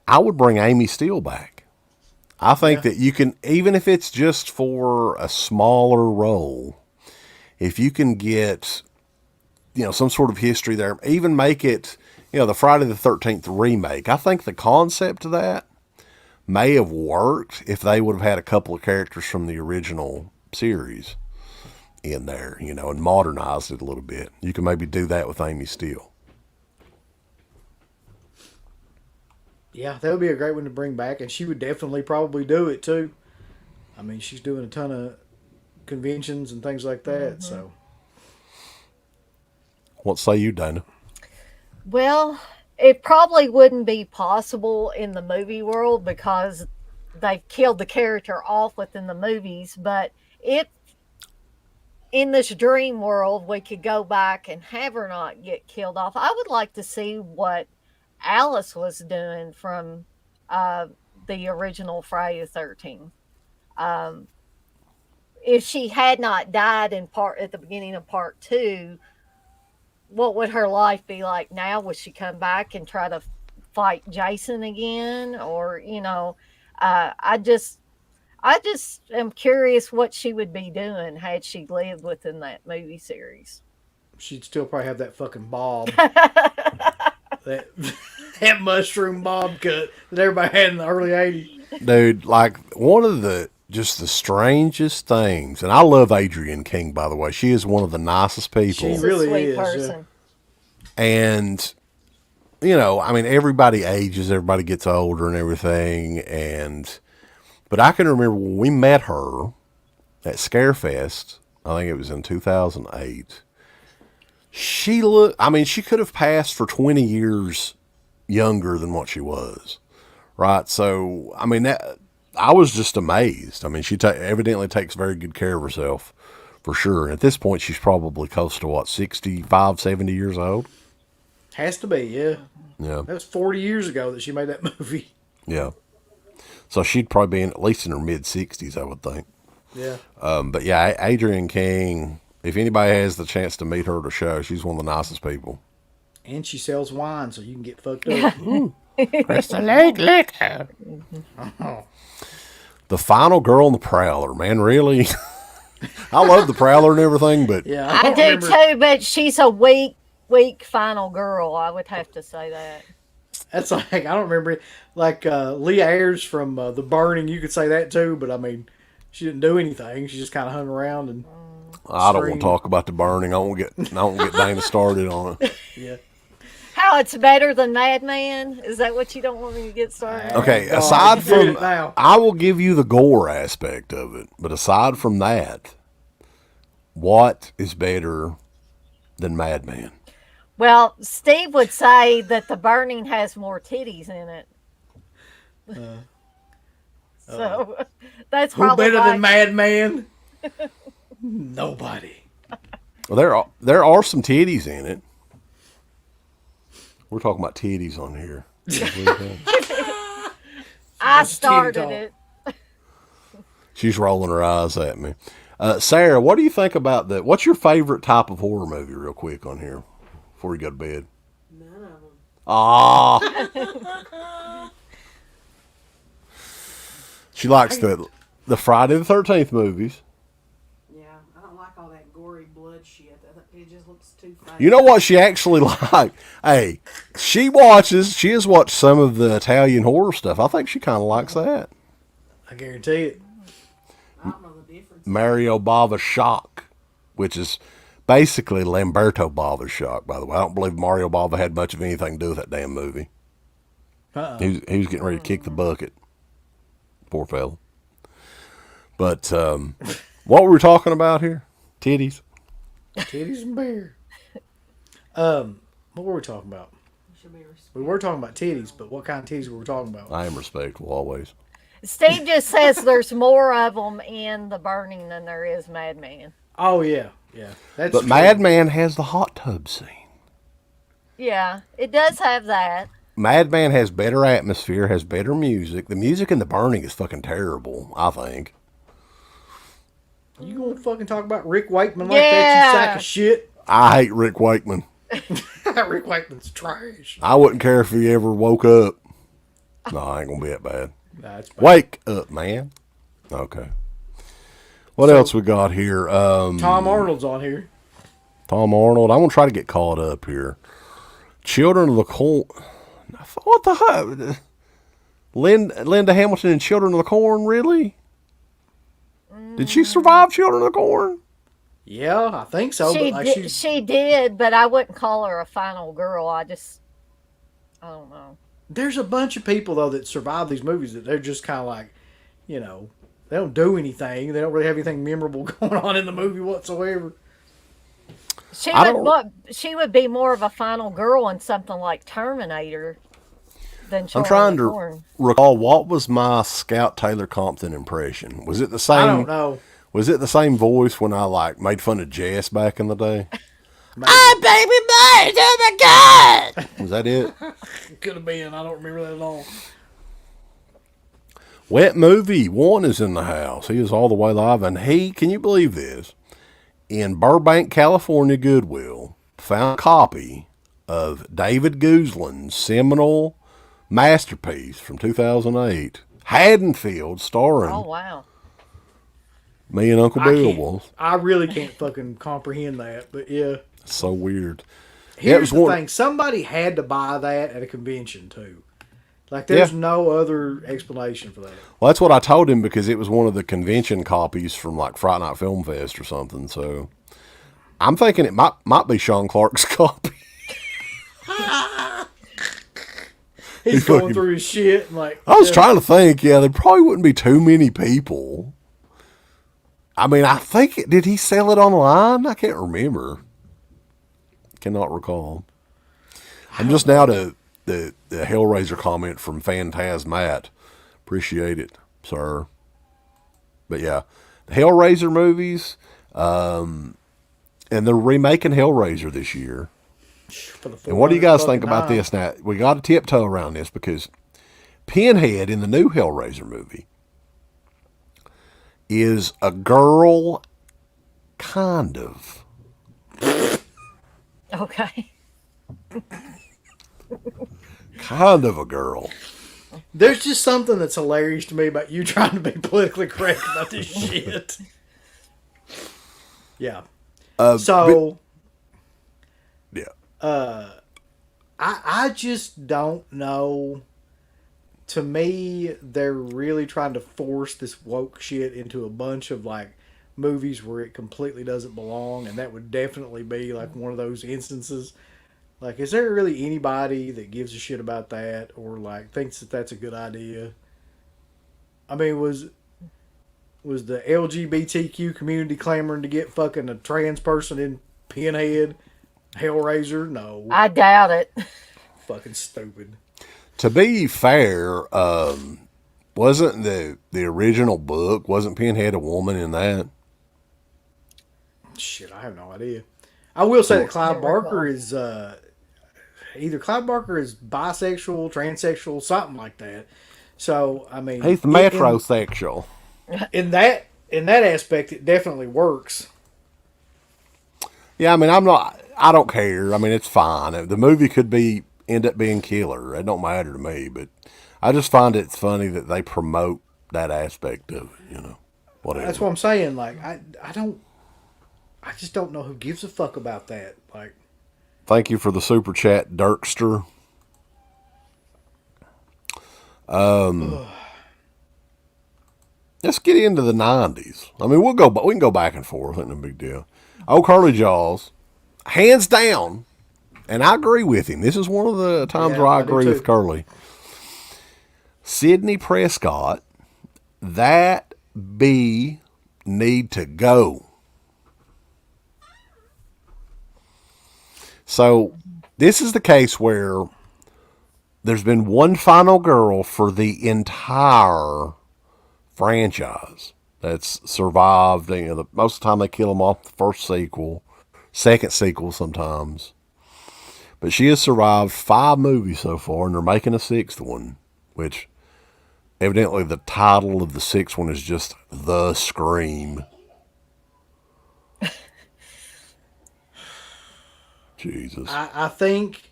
I would bring Amy Steele back. I think that you can, even if it's just for a smaller role, if you can get, some sort of history there, even make it, the Friday the 13th remake. I think the concept of that may have worked if they would have had a couple of characters from the original series in there, and modernized it a little bit. You can maybe do that with Amy Steele. Yeah, that would be a great one to bring back, and she would definitely probably do it too. I mean, she's doing a ton of conventions and things like that, so. What say you, Dana? Well, it probably wouldn't be possible in the movie world because they've killed the character off within the movies. But if in this dream world we could go back and have her not get killed off, I would like to see what Alice was doing from the original Friday the 13th. If she had not died at the beginning of part 2, what would her life be like now? Would she come back and try to fight Jason again? Or, I just am curious what she would be doing had she lived within that movie series. She'd still probably have that fucking bob. that mushroom bob cut that everybody had in the early 80s. Dude, like, one of the strangest things, and I love Adrienne King, by the way. She is one of the nicest people. She really a sweet is. person. And, I mean, everybody ages, everybody gets older and everything. But I can remember when we met her at Scarefest, I think it was in 2008. She could have passed for 20 years younger than what she was. Right. So, I mean, I was just amazed. I mean, she evidently takes very good care of herself, for sure. And at this point, she's probably close to, 65, 70 years old? Has to be, yeah. Yeah. That was 40 years ago that she made that movie. Yeah. So she'd probably be at least in her mid-60s, I would think. Yeah. But yeah, Adrienne King, if anybody has the chance to meet her at a show, she's one of the nicest people. And she sells wine, so you can get fucked up. Press the leg liquor. The final girl in the Prowler, man, really? I love the Prowler and everything, but Yeah, I do too, but she's a weak final girl. I would have to say that. That's like, I don't remember, like Leah Ayres from The Burning, you could say that too, but I mean, she didn't do anything. She just kind of hung around and I don't want to talk about The Burning. I won't get Dana started on it. Yeah. How it's better than Madman? Is that what you don't want me to get started? Okay, God, aside you did from, it now. I will give you the gore aspect of it, but aside from that, what is better than Madman? Well, Steve would say that The Burning has more titties in it. So that's Who probably better why. than Madman? Nobody. Well, there are some titties in it. We're talking about titties on here. I That's started titty it. She's rolling her eyes at me. Sarah, what do you think about that? What's your favorite type of horror movie, real quick, on here before you go to bed? None of them. Ah. She likes the Friday the 13th movies. Yeah, I don't like all that gory blood shit. It just looks too fake. You know what she actually like? Hey, she has watched some of the Italian horror stuff. I think she kind of likes that. I guarantee it. I don't know the difference. Mario Bava Shock, which is basically Lamberto Bava's Shock, by the way. I don't believe Mario Bava had much of anything to do with that damn movie. He was getting ready to kick the bucket. Poor fella. But what were we talking about here? Titties. Titties and beer. What were we talking about? You should be respectful. We were talking about titties, but what kind of titties were we talking about? I am respectful always. Steve just says there's more of them in The Burning than there is Madman. Oh, yeah. Yeah. That's But true. Madman has the hot tub scene. Yeah, it does have that. Madman has better atmosphere, has better music. The music in The Burning is fucking terrible, I think. You gonna fucking talk about Rick Wakeman like that, you sack of shit? I hate Rick Wakeman. Rick Wakeman's trash. I wouldn't care if he ever woke up. No, I ain't gonna be that bad. Nah, it's bad. Wake up, man. Okay. What else we got here? Tom Arnold's on here. Tom Arnold. I'm gonna try to get caught up here. Children of the Corn. What the hell? Linda Hamilton and Children of the Corn, really? Did she survive Children of the Corn? Yeah, I think so. she, But like she did, but I wouldn't call her a final girl. I don't know. there's a bunch of people though that survive these movies that they're just kind of like, you know, they don't do anything. They don't really have anything memorable going on in the movie whatsoever. She would be more of a final girl in something like Terminator than Charlie I'm trying to Horn. recall what was my Scout Taylor Compton impression. Was it the same? I don't know. Was it the same voice when I like made fun of Jess back in the day? Oh, baby boy, oh my God! Was that it? Could have been. I don't remember that at all. Wet Movie 1 is in the house. He is all the way live. And he, can you believe this? In Burbank, California, Goodwill, found a copy of David Guzlin's seminal masterpiece from 2008, Haddonfield, starring Oh, wow. me and Uncle Bill was. I really can't fucking comprehend that, but yeah. So weird. Here's the thing. Somebody had to buy that at a convention, too. Like, there's no other explanation for that. Well, that's what I told him because it was one of the convention copies from like Friday Night Film Fest or something. So I'm thinking it might be Sean Clark's copy. He's going through his shit. And like, I was trying to think. Yeah, there probably wouldn't be too many people. I mean, I think did he sell it online? I can't remember. Cannot recall. I'm just now to the Hellraiser comment from Phantasmat. Appreciate it, sir. But yeah, the Hellraiser movies, and they're remaking Hellraiser this year. And what do you guys think about this now? We got to tiptoe around this because Pinhead in the new Hellraiser movie is a girl, kind of. Okay. Kind of a girl. There's just something that's hilarious to me about you trying to be politically correct about this shit. Yeah. I just don't know. To me, they're really trying to force this woke shit into a bunch of like movies where it completely doesn't belong, and that would definitely be like one of those instances. Like, is there really anybody that gives a shit about that or like thinks that that's a good idea? I mean, was the LGBTQ community clamoring to get fucking a trans person in Pinhead, Hellraiser? No. I doubt it. Fucking stupid. To be fair, wasn't the original book, wasn't Pinhead a woman in that? Shit, I have no idea. I will say that Clive Barker is either Clive Barker is bisexual, transsexual, something like that. So, I mean, he's metrosexual. In that aspect, it definitely works. Yeah, I mean, I don't care. I mean, it's fine. The movie could end up being killer. It don't matter to me, but I just find it's funny that they promote that aspect of it, whatever. That's what I'm saying. Like, I just don't know who gives a fuck about that. Like, thank you for the super chat, Dirkster. Let's get into the 90s. I mean, we can go back and forth. Ain't no big deal. Oh, Curly Jaws, hands down, and I agree with him. This is one of the times where I agree with Curly. Sidney Prescott, that bee need to go. So this is the case where there's been one final girl for the entire franchise that's survived. Most of the time they kill them off the first sequel, second sequel sometimes. But she has survived 5 movies so far, and they're making a 6th one, which evidently the title of the 6th one is just The Scream. Jesus. I think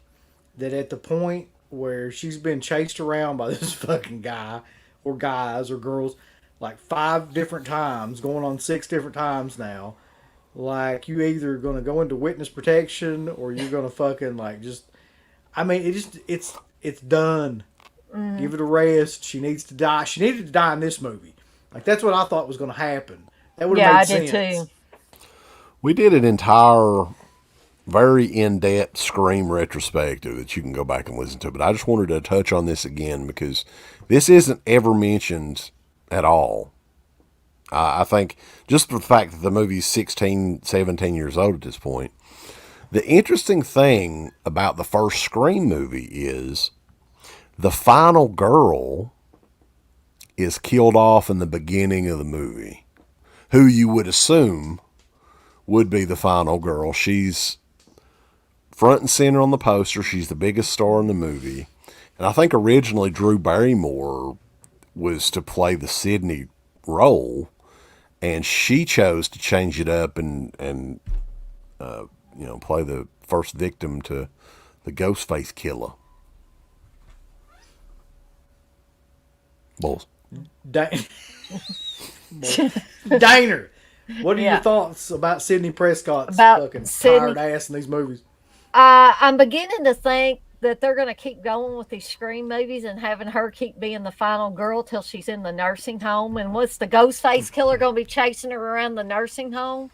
that at the point where she's been chased around by this fucking guy or guys or girls like 5 different times, going on 6 different times now, like you either going to go into witness protection or you're going to fucking like just, I mean, it's done. Give it a rest. She needs to die. She needed to die in this movie. Like, that's what I thought was going to happen. That would have made sense. I did too. We did an entire very in-depth Scream retrospective that you can go back and listen to. But I just wanted to touch on this again because this isn't ever mentioned at all. I think just for the fact that the movie's 16, 17 years old at this point. The interesting thing about the first Scream movie is the final girl is killed off in the beginning of the movie, who you would assume would be the final girl. She's front and center on the poster. She's the biggest star in the movie. And I think originally Drew Barrymore was to play the Sydney role, and she chose to change it up and play the first victim to the Ghostface killer. Bulls. Daner, what are your thoughts about Sidney Prescott's fucking tired ass in these movies? I'm beginning to think that they're going to keep going with these Scream movies and having her keep being the final girl till she's in the nursing home. And what's the Ghostface killer going to be chasing her around the nursing home?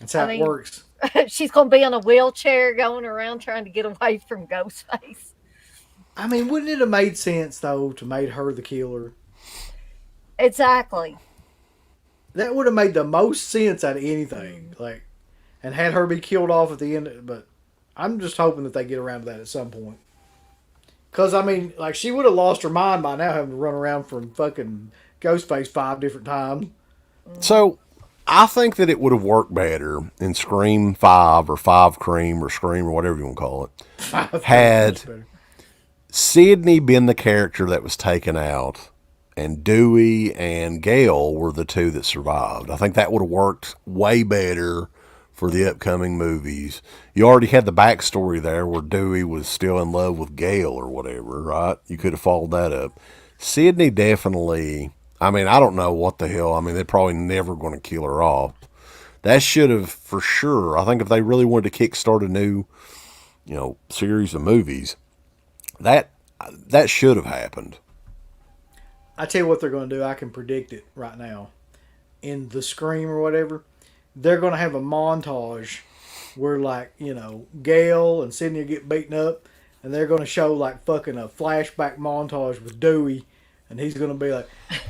That's how it works. She's going to be in a wheelchair going around trying to get away from Ghostface. I mean, wouldn't it have made sense, though, to make her the killer? Exactly. That would have made the most sense out of anything. And had her be killed off at the end. But I'm just hoping that they get around to that at some point. Because, I mean, she would have lost her mind by now having to run around from fucking Ghostface 5 different times. So, I think that it would have worked better in Scream 5 or 5 Cream or Scream or whatever you want to call it. Had Sydney been the character that was taken out and Dewey and Gale were the two that survived. I think that would have worked way better for the upcoming movies. You already had the backstory there where Dewey was still in love with Gale or whatever, right? You could have followed that up. Sydney definitely, I mean, I don't know what the hell. I mean, they're probably never going to kill her off. That should have, for sure, I think if they really wanted to kickstart a new, series of movies, that should have happened. I tell you what they're going to do. I can predict it right now. In the Scream or whatever, they're going to have a montage where, Gale and Sydney get beaten up, and they're going to show, fucking a flashback montage with Dewey, and he's going to be like,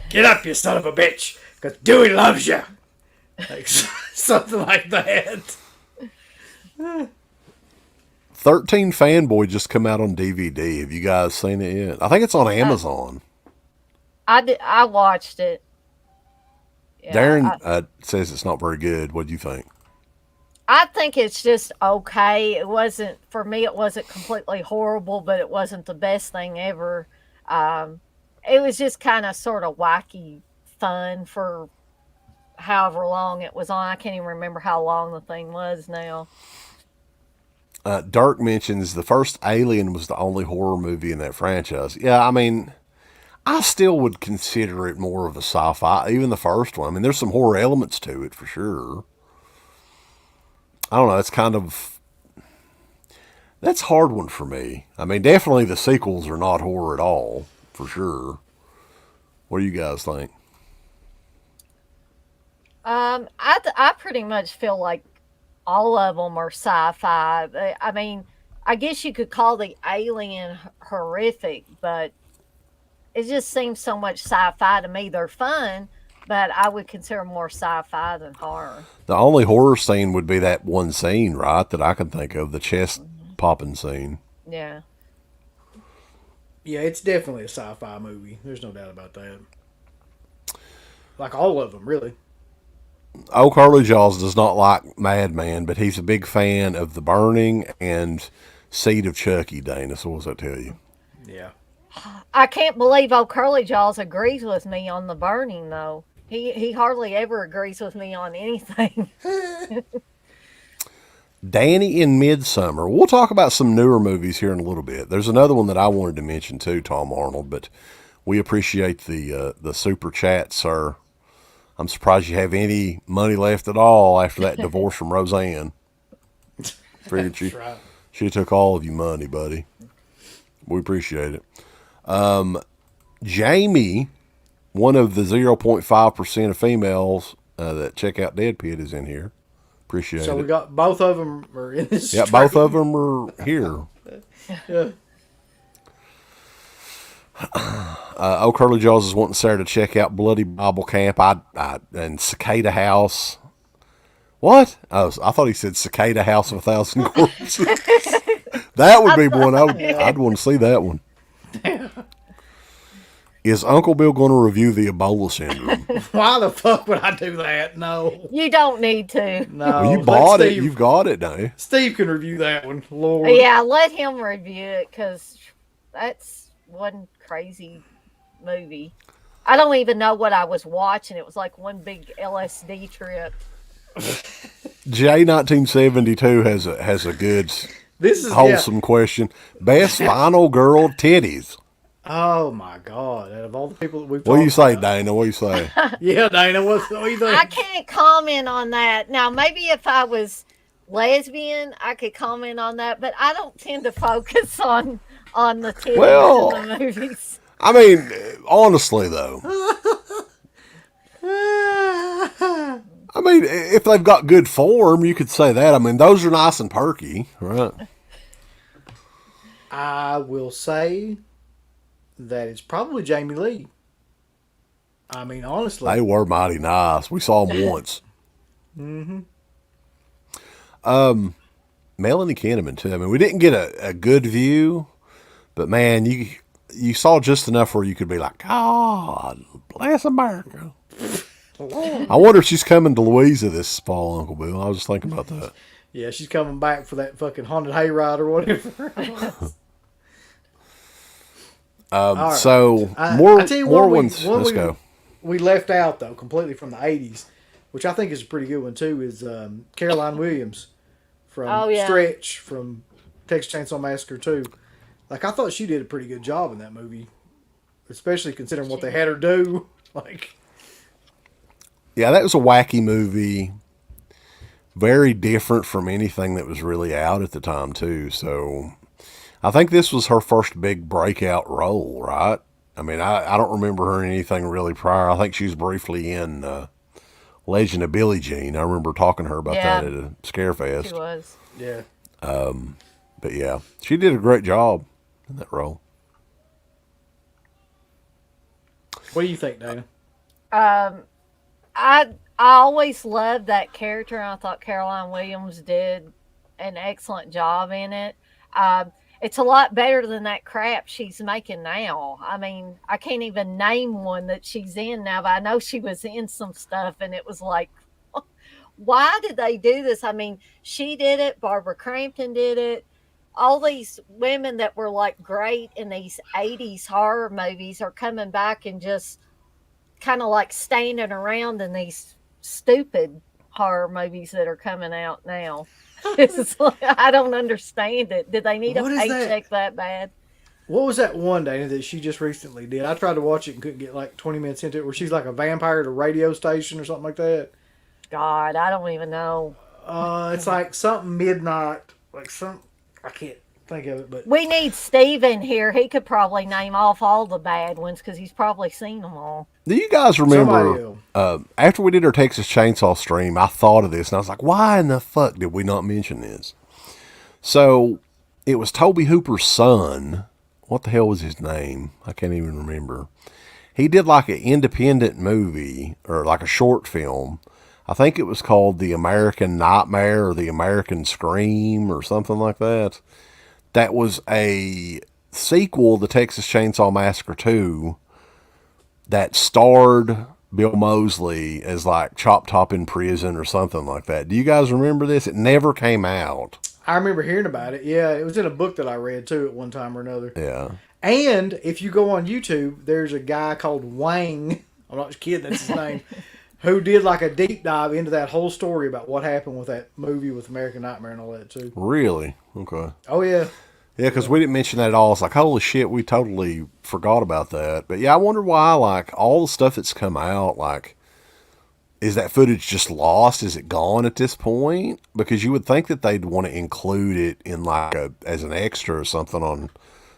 "Get up, you son of a bitch, because Dewey loves you." Something like that. 13 Fanboy just come out on DVD. Have you guys seen it yet? I think it's on Amazon. I watched it. Yeah, Darren says it's not very good. What do you think? I think it's just okay. It wasn't, for me, it wasn't completely horrible, but it wasn't the best thing ever. It was just kind of sort of wacky fun for however long it was on. I can't even remember how long the thing was now. Dirk mentions the first Alien was the only horror movie in that franchise. Yeah, I mean, I still would consider it more of a sci-fi, even the first one. I mean, there's some horror elements to it for sure. I don't know, it's kind of, that's a hard one for me. I mean, definitely the sequels are not horror at all, for sure. What do you guys think? I pretty much feel like all of them are sci-fi. I mean, I guess you could call the Alien horrific, but it just seems so much sci-fi to me. They're fun, but I would consider more sci-fi than horror. The only horror scene would be that one scene, right, that I can think of, the chest popping scene. Yeah. Yeah, it's definitely a sci-fi movie. There's no doubt about that. Like all of them, really. Old Curly Jaws does not like Madman, but he's a big fan of The Burning and Seed of Chucky, Dana. So what does that tell you? Yeah. I can't believe old Curly Jaws agrees with me on The Burning, though. He hardly ever agrees with me on anything. Danny in Midsummer. We'll talk about some newer movies here in a little bit. There's another one that I wanted to mention too, Tom Arnold, but we appreciate the super chat, sir. I'm surprised you have any money left at all after that divorce from Roseanne. Figured she took all of your money, buddy. We appreciate it. Jamie, one of the 0.5% of females that check out Dead Pit, is in here. Appreciate So it. we got both of them are in this. Yeah, both of them are here. Yeah. Old Curly Jaws is wanting Sarah to check out Bloody Bible Camp and Cicada House. What? Oh, I thought he said Cicada House of 1,000 Corpses. That would be one I'd want to see that one. Is Uncle Bill going to review the Ebola syndrome? Why the fuck would I do that? No. You don't need to. No. Well, you let bought it. Steve- You've got it now. Steve can review that one. Lord. Yeah, let him review it because that's one crazy movie. I don't even know what I was watching. It was like one big LSD trip. J1972 has a good This is wholesome question. Best final girl titties. Oh my God! Out of all the people that we've What do you talked say, about- Dana? What do you say? Yeah, Dana, what do you think? I can't comment on that. Now, maybe if I was lesbian, I could comment on that, but I don't tend to focus on the titties Well- in the movies. I mean, honestly, though. I mean, if they've got good form, you could say that. I mean, those are nice and perky, right? I will say that it's probably Jamie Lee. I mean, honestly. They were mighty nice. We saw them once. Mm-hmm. Melanie Kinnaman, too. I mean, we didn't get a good view, but man, you saw just enough where you could be like, God, bless America. I wonder if she's coming to Louisa this fall, Uncle Bill. I was just thinking about that. Yeah, she's coming back for that fucking haunted hayride or whatever. right. So, I more tell you more one ones. one Let's we- go. We left out, though, completely from the 80s, which I think is a pretty good one, too, is Caroline Williams from Oh, yeah. Stretch, from Texas Chainsaw Massacre 2. Like, I thought she did a pretty good job in that movie, especially considering what they had her do. Like, Yeah, that was a wacky movie. Very different from anything that was really out at the time, too. So, I think this was her first big breakout role, right? I mean, I don't remember her in anything really prior. I think she was briefly in Legend of Billie Jean. I remember talking to her about Yeah. that at a Scarefest. She was. yeah. But yeah, she did a great job in that role. What do you think, Dana? I always loved that character, and I thought Caroline Williams did an excellent job in it. It's a lot better than that crap she's making now. I mean, I can't even name one that she's in now, but I know she was in some stuff, and it was like, why did they do this? I mean, she did it. Barbara Crampton did it. All these women that were like great in these 80s horror movies are coming back and just kind of like standing around in these stupid horror movies that are coming out now. It's like, I don't understand it. Did they need a What is that? paycheck that bad? What was that one, Dana, that she just recently did? I tried to watch it and couldn't get like 20 minutes into it, where she's like a vampire at a radio station or something like that. God, I don't even know. It's like something midnight, I can't think of it, but We need Steve in here. He could probably name off all the bad ones because he's probably seen them all. Do you guys Somebody remember, after we did our Texas Chainsaw stream, I thought of this, and I was like, why in the fuck did we not mention this? So, it was Toby Hooper's son. What the hell was his name? I can't even remember. He did like an independent movie, or like a short film. I think it was called The American Nightmare, or The American Scream, or something like that. That was a sequel to Texas Chainsaw Massacre 2 that starred Bill Moseley as like Chop Top in prison or something like that. Do you guys remember this? It never came out. I remember hearing about it. Yeah, it was in a book that I read too at one time or another. Yeah. And if you go on YouTube, there's a guy called Wang, I'm not kidding, that's his name, who did like a deep dive into that whole story about what happened with that movie with American Nightmare and all that too. Really? Okay. Oh yeah. Yeah, because we didn't mention that at all. It's like, holy shit, we totally forgot about that. But yeah, I wonder why, like, all the stuff that's come out, like, is that footage just lost? Is it gone at this point? Because you would think that they'd want to include it in, like, as an extra or something on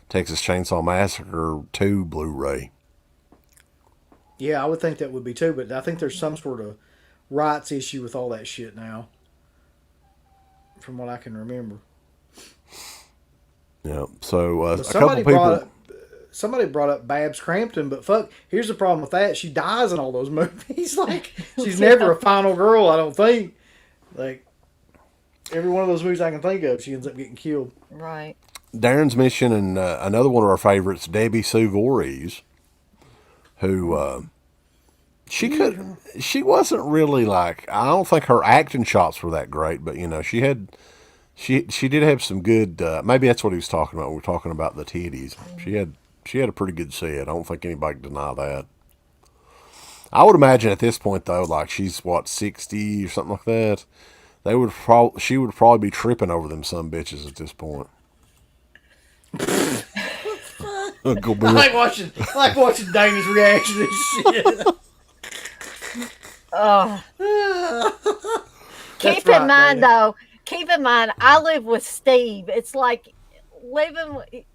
Texas Chainsaw Massacre 2 Blu-ray. Yeah, I would think that would be too, but I think there's some sort of rights issue with all that shit now. from what I can remember. Yeah. So a couple Somebody people. Somebody brought up Babs Crampton, but fuck, here's the problem with that. She dies in all those movies. Like, she's never a final girl, I don't think. Like, every one of those movies I can think of, she ends up getting killed. Right. Darren's mentioning another one of our favorites, Debbie Sue Voorhees, who she wasn't really like, I don't think her acting chops were that great, but you know, she did have some good, maybe that's what he was talking about when we were talking about the titties. She had a pretty good set. I don't think anybody can deny that. I would imagine at this point though, like she's what, 60 or something like that. She would probably be tripping over them some bitches at this point. I like watching Dana's reaction to shit. Oh. Keep in mind, I live with Steve. It's like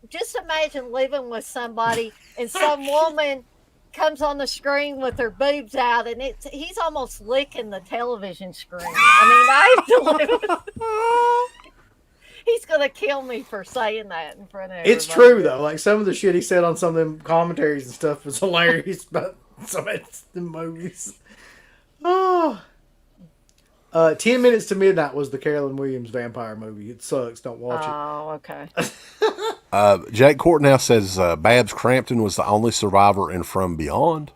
just imagine living with somebody and some woman comes on the screen with her boobs out and he's almost licking the television screen. I have to live with He's going to kill me for saying that in front of everybody. It's true, though. Like, some of the shit he said on some of them commentaries and stuff was hilarious about some of the movies. Oh. 10 Minutes to Midnight was the Carolyn Williams vampire movie. It sucks. Don't watch it. Oh, okay. Jake Courtnhouse says Babs Crampton was the only survivor in From Beyond.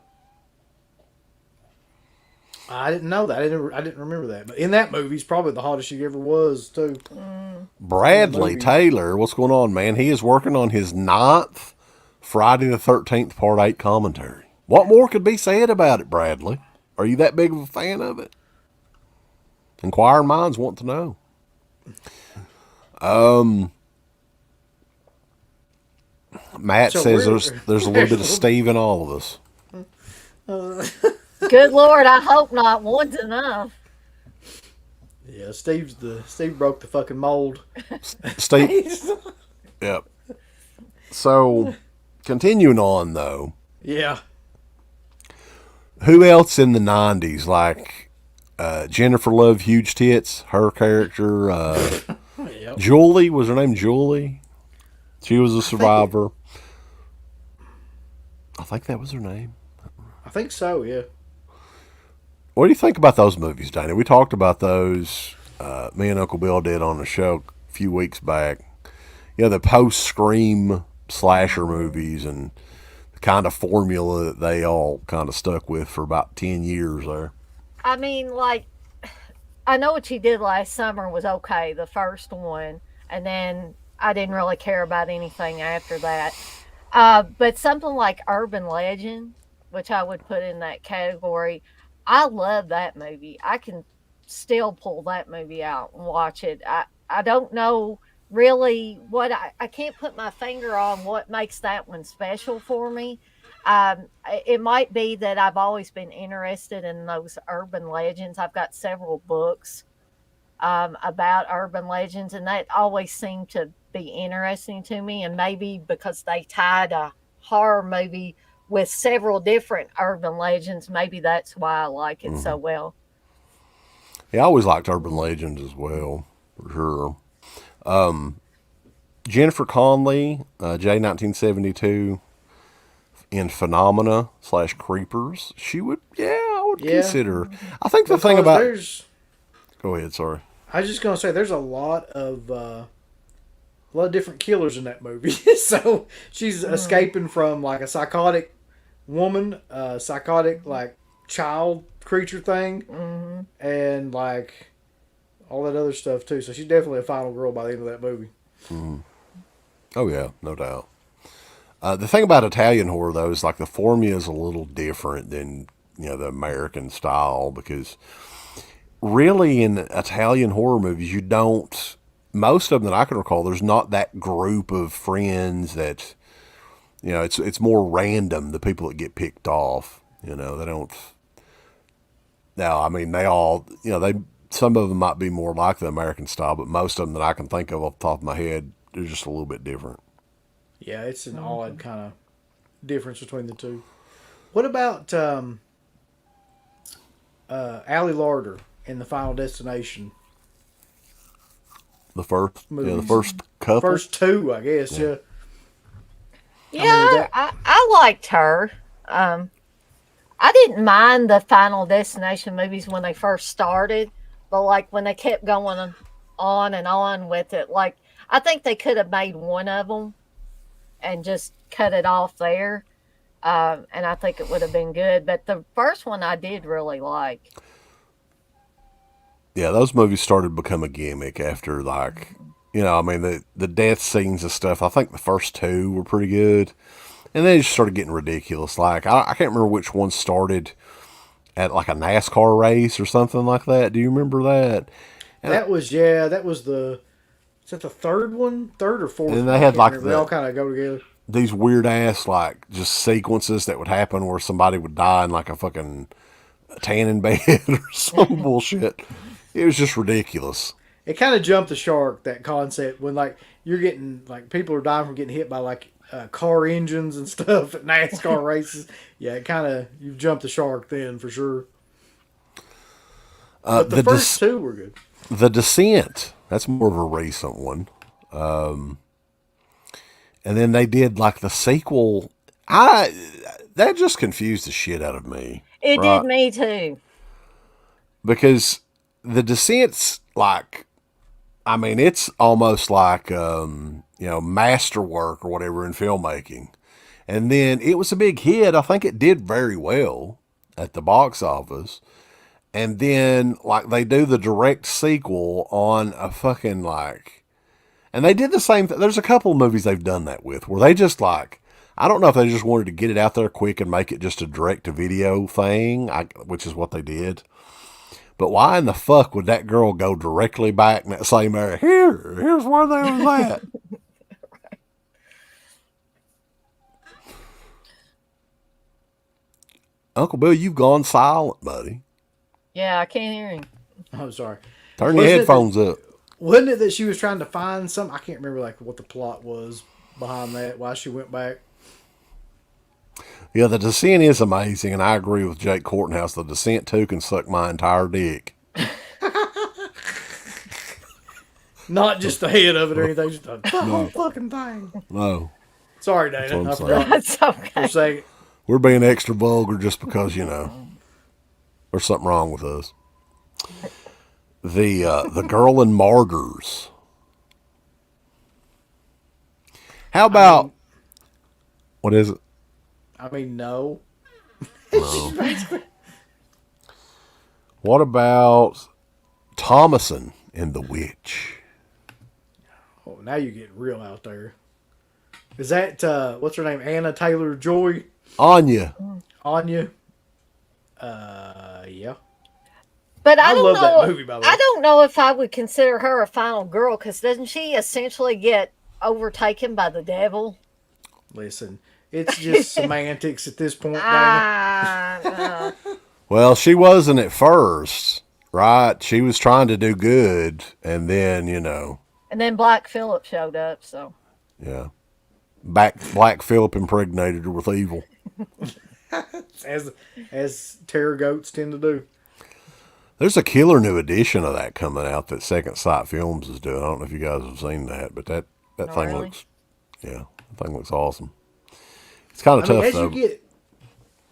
I didn't know that. I didn't remember that. But in that movie, he's probably the hottest she ever was, too. Bradley Taylor, what's going on, man? He is working on his 9th Friday the 13th Part 8 commentary. What more could be said about it, Bradley? Are you that big of a fan of it? Inquiring minds want to know. Matt says there's a little bit of Steve in all of us. Good Lord, I hope not. One's enough. Yeah, Steve broke the fucking mold. Steve. Yep. So, continuing on though. Yeah. Who else in the 90s? Like Jennifer Love Huge Tits, her character. Yep. Julie, was her name Julie? She was a survivor. I think that was her name. I think so, yeah. What do you think about those movies, Dana? We talked about those. Me and Uncle Bill did on the show a few weeks back. Yeah, the post-Scream slasher movies and the kind of formula that they all kind of stuck with for about 10 years there. I mean, like, I Know What You Did Last Summer was okay, the first one, and then I didn't really care about anything after that. But something like Urban Legend, which I would put in that category, I love that movie. I can still pull that movie out and watch it. I don't know really what I can't put my finger on what makes that one special for me. It might be that I've always been interested in those urban legends. I've got several books about urban legends, and that always seemed to be interesting to me. And maybe because they tied a horror movie with several different urban legends, maybe that's why I like it so well. Yeah, I always liked urban legends as well, for sure. Jennifer Conley, J1972, in Phenomena / Creepers. She would, I would consider. I think the thing about... Go ahead, sorry. I was just going to say, there's a lot of different killers in that movie. So she's escaping from like a psychotic woman, psychotic like child creature thing, and like all that other stuff too. So she's definitely a final girl by the end of that movie. Oh yeah, no doubt. The thing about Italian horror though is like the formula is a little different than the American style, because really in Italian horror movies you don't. Most of them that I can recall, there's not that group of friends that, it's more random, the people that get picked off. They don't. Now, I mean, they all, some of them might be more like the American style, but most of them that I can think of off the top of my head, they're just a little bit different. Yeah, it's an odd kind of difference between the two. What about Allie Larter in The Final Destination? The first, movies. the first couple. First two, I guess. Yeah. Yeah, I liked her. I didn't mind the Final Destination movies when they first started, but like when they kept going on and on with it, like I think they could have made one of them and just cut it off there, and I think it would have been good. But the first one I did really like. Yeah, those movies started to become a gimmick after, like, I mean, the death scenes and stuff. I think the first two were pretty good. And then it just started getting ridiculous. Like, I can't remember which one started at, like, a NASCAR race or something like that. Do you remember that? And that was the, is that the third one? Third or fourth? And they had, like, they all kind of go together. These weird-ass, like, just sequences that would happen where somebody would die in, like, a fucking tanning bed or some bullshit. It was just ridiculous. It kind of jumped the shark, that concept, when, like, you're getting, like, people are dying from getting hit by, like, car engines and stuff at NASCAR races. Yeah, it kind of, you've jumped the shark then, for sure. But the first two were good. The Descent, that's more of a recent one. And then they did, like, the sequel. That just confused the shit out of me. It did me too. Because the Descent's, like, I mean, it's almost like, masterwork or whatever in filmmaking. And then it was a big hit. I think it did very well at the box office. And then, like, they do the direct sequel on a fucking, like, and they did the same thing. There's a couple of movies they've done that with where they just, like, I don't know if they just wanted to get it out there quick and make it just a direct-to-video thing, which is what they did. But why in the fuck would that girl go directly back in that same area? Here's where they was at. Uncle Bill, you've gone silent, buddy. Yeah, I can't hear him. I'm sorry. Turn your headphones up. Wasn't it that she was trying to find something? I can't remember, like, what the plot was behind that, why she went back. Yeah, The Descent is amazing, and I agree with Jake Courthouse. The Descent 2 can suck my entire dick. Not just the head of it or anything, just the whole fucking thing. No. Sorry, Dana. I forgot. That's okay. For a second. We're being extra vulgar just because, there's something wrong with us. The Girl in Martyrs. How about... what is it? I mean, no. What about Thomason and the Witch? Oh, now you get real out there. Is that, what's her name? Anna Taylor-Joy? Anya. Anya? Yeah. But I don't love know. that movie, by the way. I don't know if I would consider her a final girl, because doesn't she essentially get overtaken by the devil? Listen, it's just semantics at this point, Dana. Well, she wasn't at first, right? She was trying to do good, and then, And then Black Phillip showed up, so. Yeah. Black Phillip impregnated her with evil. As terror goats tend to do. There's a killer new edition of that coming out that Second Sight Films is doing. I don't know if you guys have seen that, but that thing really? That thing looks awesome. It's kind of tough, though.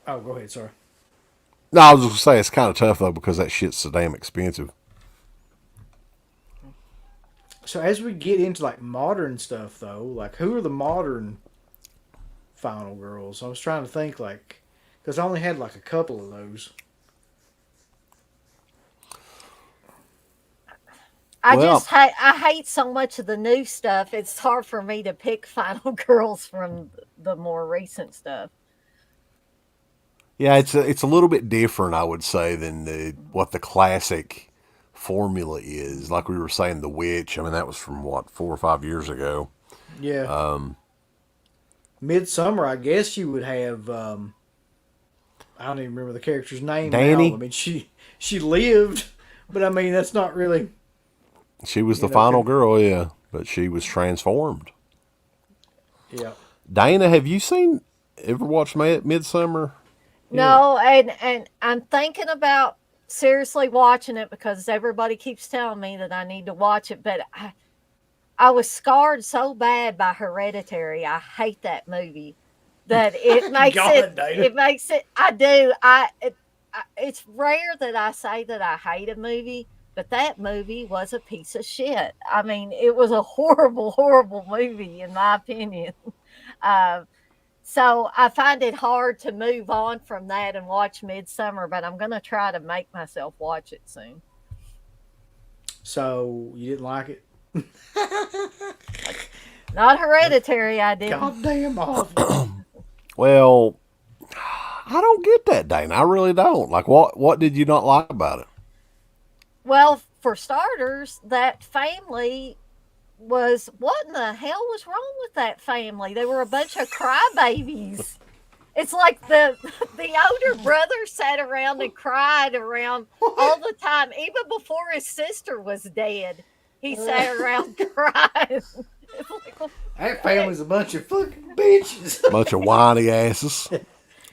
Oh, go ahead, sorry. No, I was just going to say, it's kind of tough, though, because that shit's so damn expensive. So as we get into, like, modern stuff, though, like, who are the modern final girls? I was trying to think, like, because I only had, like, a couple of those. I hate so much of the new stuff. It's hard for me to pick final girls from the more recent stuff. Yeah, it's a little bit different, I would say, than what the classic formula is. Like we were saying, The Witch. I mean, that was from, 4 or 5 years ago. Yeah. Midsummer, I guess you would have, I don't even remember the character's name Danny? now. I mean, she lived, but I mean, that's not really... She was the final girl, yeah, but she was transformed. Yeah. Dana, have you ever watched Midsummer? No, and I'm thinking about seriously watching it because everybody keeps telling me that I need to watch it, but I was scarred so bad by Hereditary. I hate that movie. That it makes God, Dana. it makes it. I do. It's rare that I say that I hate a movie, but that movie was a piece of shit. I mean, it was a horrible, horrible movie in my opinion. So I find it hard to move on from that and watch Midsummer, but I'm going to try to make myself watch it soon. So you didn't like it? Not Hereditary, I didn't. Goddamn awful. Well, I don't get that, Dana. I really don't. Like, what did you not like about it? Well, for starters, that family was, what in the hell was wrong with that family? They were a bunch of crybabies. It's like the older brother sat around and cried around all the time, even before his sister was dead. He sat around crying. That family's a bunch of fucking bitches. Bunch of whiny asses.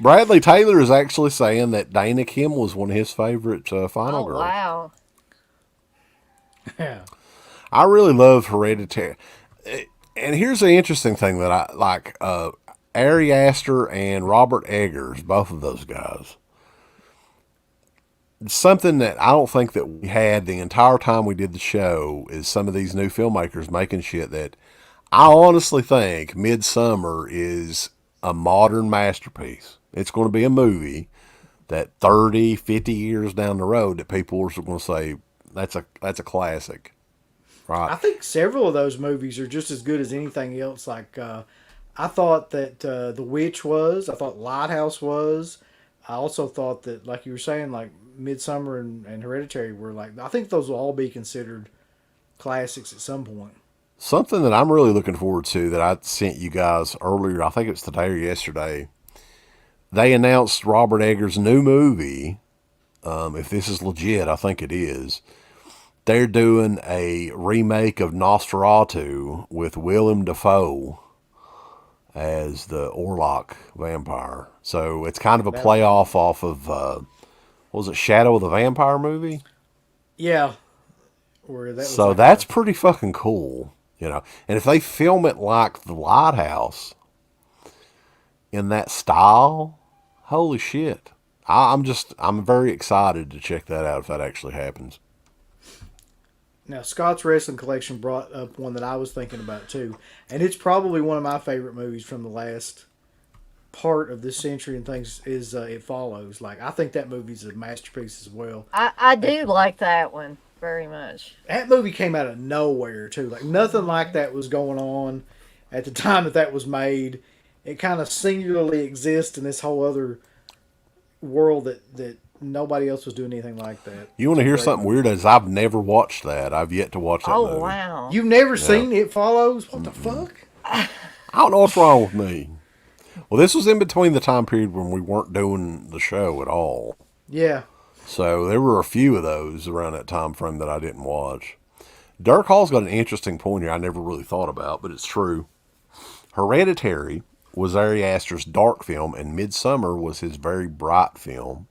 Bradley Taylor is actually saying that Dana Kim was one of his favorite final girls. Wow. Yeah. I really love Hereditary. And here's the interesting thing that I like. Ari Aster and Robert Eggers, both of those guys. Something that I don't think that we had the entire time we did the show is some of these new filmmakers making shit that I honestly think Midsummer is a modern masterpiece. It's going to be a movie that 30, 50 years down the road that people are going to say, that's a classic. Right. I think several of those movies are just as good as anything else. Like, I thought that The Witch was. I thought Lighthouse was. I also thought that, like you were saying, like Midsummer and Hereditary were like, I think those will all be considered classics at some point. Something that I'm really looking forward to that I sent you guys earlier, I think it's today or yesterday, they announced Robert Eggers' new movie. If this is legit, I think it is. They're doing a remake of Nosferatu with Willem Dafoe as the Orlok vampire. So it's kind of a playoff off of, what was it, Shadow of the Vampire movie? Yeah. So that's pretty fucking cool, you know. And if they film it like The Lighthouse in that style, holy shit. I'm very excited to check that out if that actually happens. Now, Scott's Wrestling Collection brought up one that I was thinking about too, and it's probably one of my favorite movies from the last part of this century and things is It Follows. Like, I think that movie's a masterpiece as well. I do like that one very much. That movie came out of nowhere too. Like, nothing like that was going on at the time that was made. It kind of singularly exists in this whole other world that nobody else was doing anything like that. You want to hear something weird? As I've never watched that. I've yet to watch that movie. Oh, wow. You've never seen It Follows? What the fuck? I don't know what's wrong with me. Well, this was in between the time period when we weren't doing the show at all. Yeah. So there were a few of those around that time frame that I didn't watch. Dirk Hall's got an interesting point here I never really thought about, but it's true. Hereditary was Ari Aster's dark film, and Midsummer was his very bright film.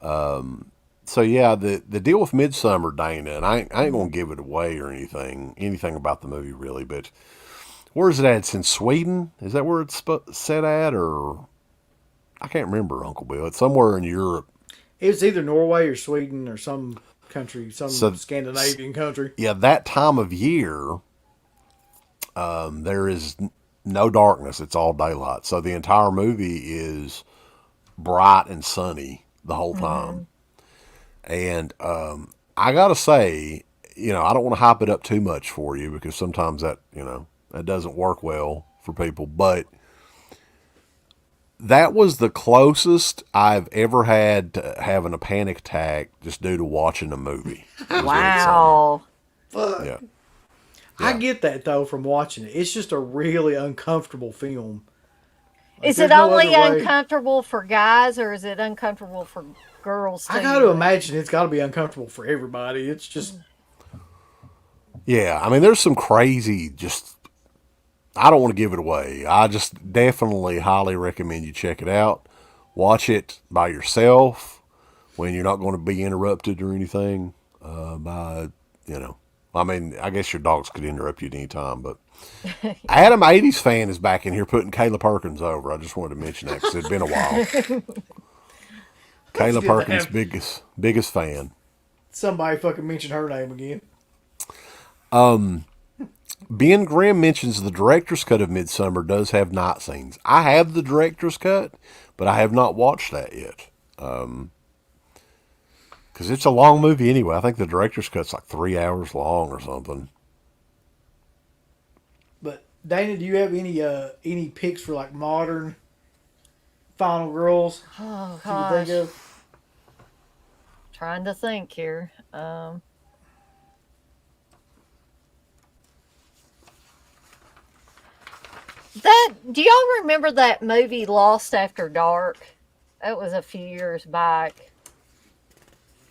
So yeah, the deal with Midsummer, Dana, and I ain't gonna give it away or anything about the movie really, but where is it at? It's in Sweden? Is that where it's set at, or I can't remember, Uncle Bill. It's somewhere in Europe. It was either Norway or Sweden or some country, some Scandinavian country. Yeah, that time of year, there is no darkness. It's all daylight. So the entire movie is bright and sunny the whole time. And I got to say, you know, I don't want to hype it up too much for you because sometimes that, you know, that doesn't work well for people. But that was the closest I've ever had to having a panic attack just due to watching a movie. Wow. Fuck. Yeah. I get that, though, from watching it. It's just a really uncomfortable film. Like, Is it there's no only other way- uncomfortable for guys, or is it uncomfortable for girls too? I got to imagine it's got to be uncomfortable for everybody. It's just... Yeah, I mean, there's some crazy, just, I don't want to give it away. I just definitely highly recommend you check it out. Watch it by yourself when you're not going to be interrupted or anything by, you know, I mean, I guess your dogs could interrupt you at any time, but Adam 80s fan is back in here putting Kayla Perkins over. I just wanted to mention that because it'd been a while. Kayla Perkins, biggest fan. Somebody fucking mentioned her name again. Ben Grimm mentions the director's cut of Midsummer does have night scenes. I have the director's cut, but I have not watched that yet. Because it's a long movie anyway. I think the director's cut's like 3 hours long or something. But Dana, do you have any picks for like modern Final Girls? Oh You can think gosh, of? trying to think here. Do y'all remember that movie Lost After Dark? That was a few years back.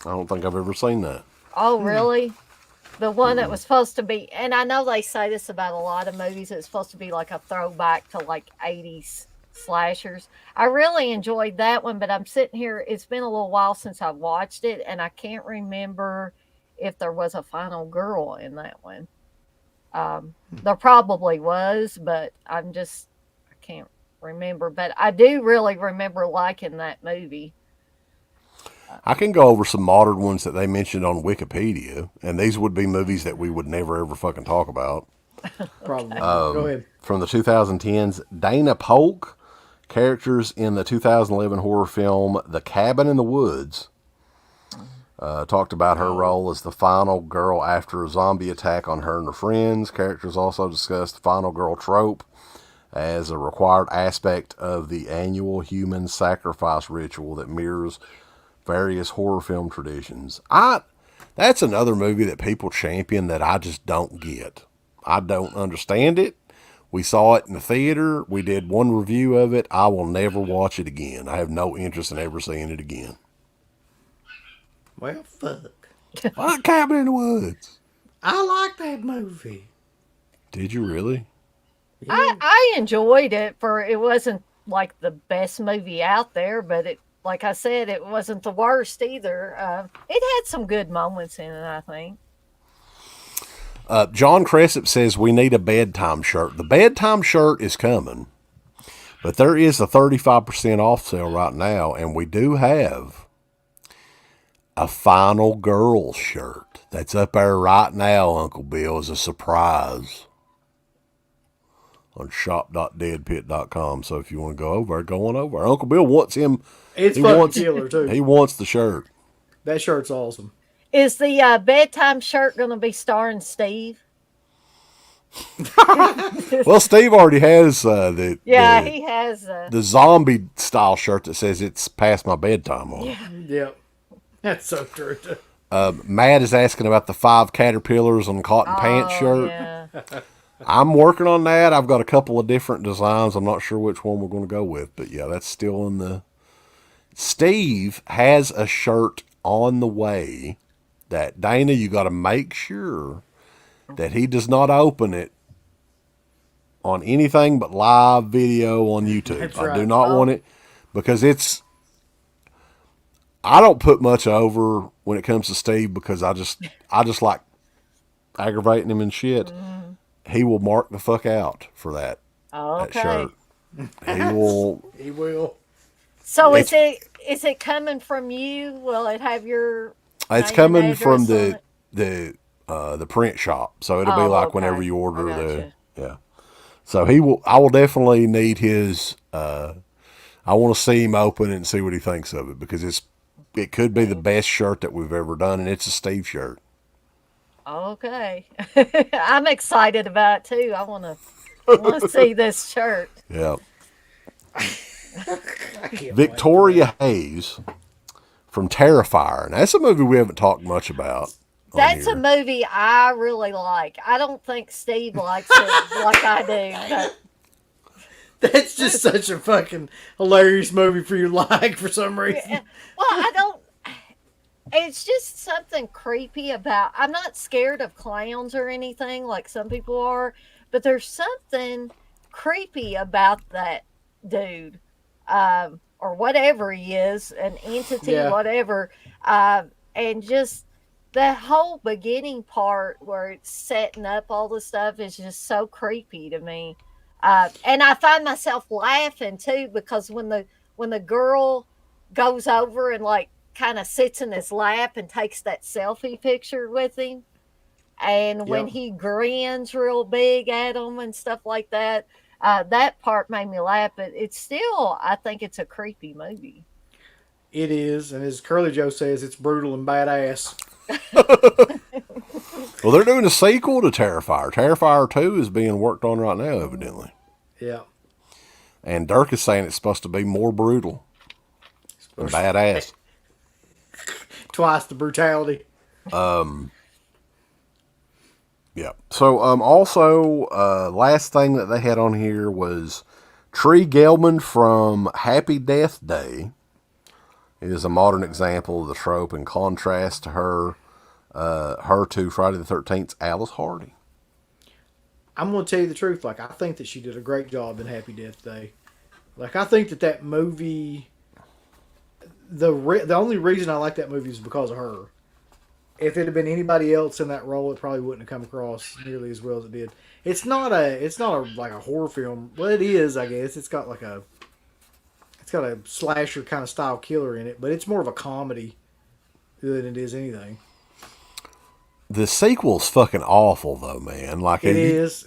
I don't think I've ever seen that. Oh, really? The one that was supposed to be, and I know they say this about a lot of movies, it's supposed to be like a throwback to like 80s slashers. I really enjoyed that one, but I'm sitting here, it's been a little while since I watched it, and I can't remember if there was a final girl in that one. There probably was, but I can't remember. But I do really remember liking that movie. I can go over some modern ones that they mentioned on Wikipedia, and these would be movies that we would never ever fucking talk about. Probably. Go ahead. From the 2010s, Dana Polk, characters in the 2011 horror film The Cabin in the Woods, talked about her role as the final girl after a zombie attack on her and her friends. Characters also discussed the final girl trope as a required aspect of the annual human sacrifice ritual that mirrors various horror film traditions. That's another movie that people champion that I just don't get. I don't understand it. We saw it in the theater. We did one review of it. I will never watch it again. I have no interest in ever seeing it again. Well, fuck. Like Cabin in the Woods. I like that movie. Did you really? Yeah. I enjoyed it. It wasn't like the best movie out there, but like I said, it wasn't the worst either. It had some good moments in it, I think. John Cressup says we need a bedtime shirt. The bedtime shirt is coming, but there is a 35% off sale right now, and we do have a Final Girl shirt that's up there right now, Uncle Bill, as a surprise on shop.deadpit.com. So if you want to go over, go on over. Uncle Bill wants him. It's fucking killer, too. He wants the shirt. That shirt's awesome. Is the bedtime shirt going to be starring Steve? Well, Steve already has he has the zombie style shirt that says it's past my bedtime on it. Yep. That's so true. Matt is asking about the 5 caterpillars on cotton pants shirt. Yeah. I'm working on that. I've got a couple of different designs. I'm not sure which one we're going to go with, but yeah, that's still in the... Steve has a shirt on the way that, Dana, you got to make sure that he does not open it on anything but live video on YouTube. That's I right. do not want it because I don't put much over when it comes to Steve because I just like aggravating him and shit. He will mark the fuck out for that shirt. He will. So is it coming from you? Will it have your? It's name coming and from address the print shop, so it'll be like whenever you order I yeah. So I will definitely need his. I want to see him open it and see what he thinks of it because it could be the best shirt that we've ever done, and it's a Steve shirt. Okay. I'm excited about it too. I want to see this shirt. Yeah. Victoria Hayes from Terrifier. And that's a movie we haven't talked much about. That's a movie I really like. I don't think Steve likes it like I do. But That's just such a fucking hilarious movie for you to like for some reason. well, I don't. It's just something creepy about. I'm not scared of clowns or anything like some people are, but there's something creepy about that dude, or whatever he is, an entity, Yeah. whatever, and just that whole beginning part where it's setting up all the stuff is just so creepy to me. And I find myself laughing too, because when the girl goes over and like kind of sits in his lap and takes that selfie picture with him, and when he grins real big at him and stuff like that, that part made me laugh. But it's still, I think it's a creepy movie. It is, and as Curly Joe says, it's brutal and badass. Well, they're doing a sequel to Terrifier. Terrifier 2 is being worked on right now, evidently. Yeah. And Dirk is saying it's supposed to be more brutal and badass. Twice the brutality. Yeah. So, also, last thing that they had on here was Tree Gelbin from Happy Death Day. It is a modern example of the trope in contrast to her to Friday the 13th's Alice Hardy. I'm going to tell you the truth. Like, I think that she did a great job in Happy Death Day. Like, I think that movie, the only reason I like that movie is because of her. If it had been anybody else in that role, it probably wouldn't have come across nearly as well as it did. It's not like a horror film. Well, it is, I guess. It's got a slasher kind of style killer in it, but it's more of a comedy than it is anything. The sequel's fucking awful, though, man. Like It is.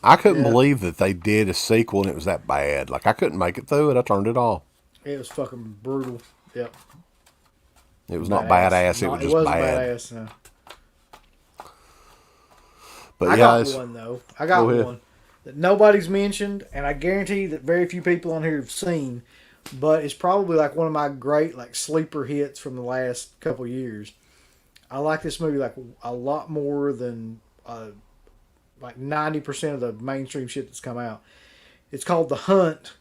I couldn't believe that they did a sequel and it was that bad. Like, I couldn't make it through it. I turned it off. It was fucking brutal. Yep. It was not badass. It was just bad. Badass, no. But I yeah, got one, though. I got one that nobody's mentioned, and I guarantee that very few people on here have seen, but it's probably like one of my great like sleeper hits from the last couple years. I like this movie like a lot more than like 90% of the mainstream shit that's come out. It's called The Hunt,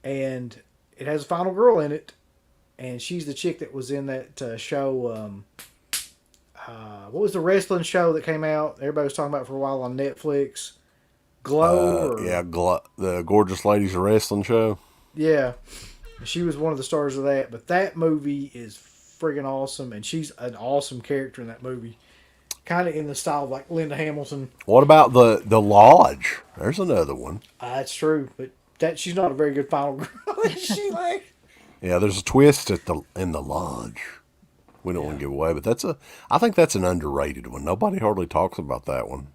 and it has a final girl in it, and she's the chick that was in that show. What was the wrestling show that came out? Everybody was talking about for a while on Netflix. Glow? the Gorgeous Ladies Wrestling Show. Yeah. She was one of the stars of that. But that movie is friggin' awesome, and she's an awesome character in that movie. Kind of in the style of like Linda Hamilton. What about the Lodge? There's another one. That's true, but she's not a very good final girl. Is she like? Yeah, there's a twist in the Lodge. We don't want to give away, but I think that's an underrated one. Nobody hardly talks about that one.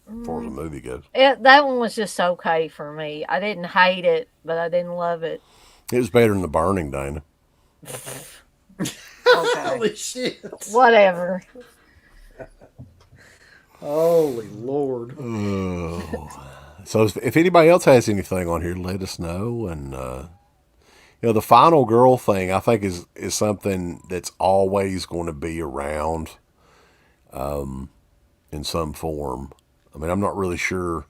As far as the movie goes. That one was just okay for me. I didn't hate it, but I didn't love it. It was better than The Burning, Dana. Okay. Holy shit. Whatever. Holy Lord. So if anybody else has anything on here, let us know. And, the final girl thing, I think, is something that's always going to be around in some form. I mean, I'm not really sure.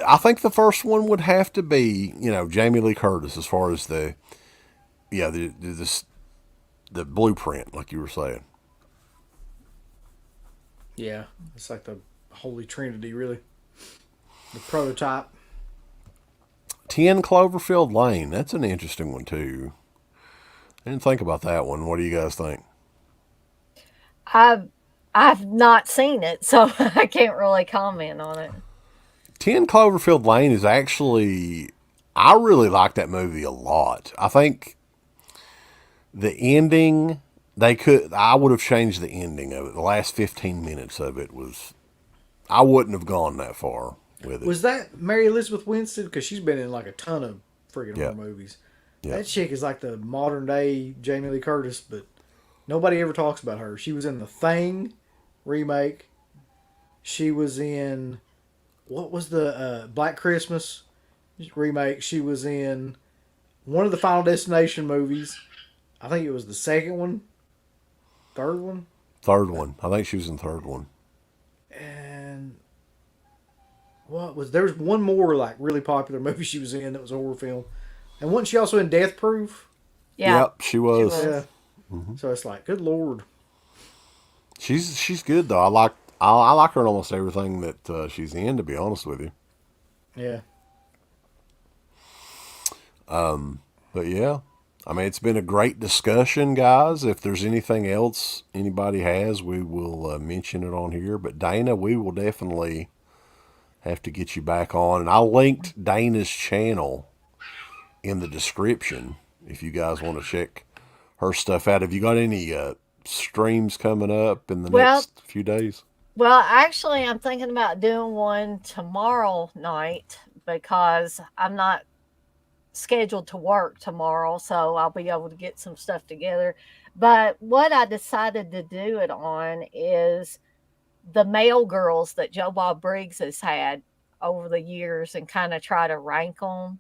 I think the first one would have to be, Jamie Lee Curtis as far as the blueprint, like you were saying. Yeah, it's like the Holy Trinity, really. The prototype. 10 Cloverfield Lane. That's an interesting one, too. I didn't think about that one. What do you guys think? I've not seen it, so I can't really comment on it. 10 Cloverfield Lane is actually... I really like that movie a lot. I think the ending... I would have changed the ending of it. The last 15 minutes of it was... I wouldn't have gone that far with it. Was that Mary Elizabeth Winston? Because she's been in like a ton of freaking horror movies. Yeah. That chick is like the modern day Jamie Lee Curtis, but nobody ever talks about her. She was in The Thing remake. She was in... What was the Black Christmas remake? She was in one of the Final Destination movies. I think it was the second one. Third one? Third one. I think she was in the third one. And there was one more like really popular movie she was in that was a horror film. And wasn't she also in Death Proof? Yeah. Yep, she was. Yeah. Mm-hmm. So it's like, good Lord. She's good though. I like her in almost everything that she's in, to be honest with you. Yeah. But yeah. I mean, it's been a great discussion, guys. If there's anything else anybody has, we will mention it on here. But Dana, we will definitely have to get you back on. And I linked Dana's channel in the description if you guys want to check her stuff out. Have you got any streams coming up in the next few days? Well, actually, I'm thinking about doing one tomorrow night because I'm not scheduled to work tomorrow, so I'll be able to get some stuff together. But what I decided to do it on is the male girls that Joe Bob Briggs has had over the years and kind of try to rank them,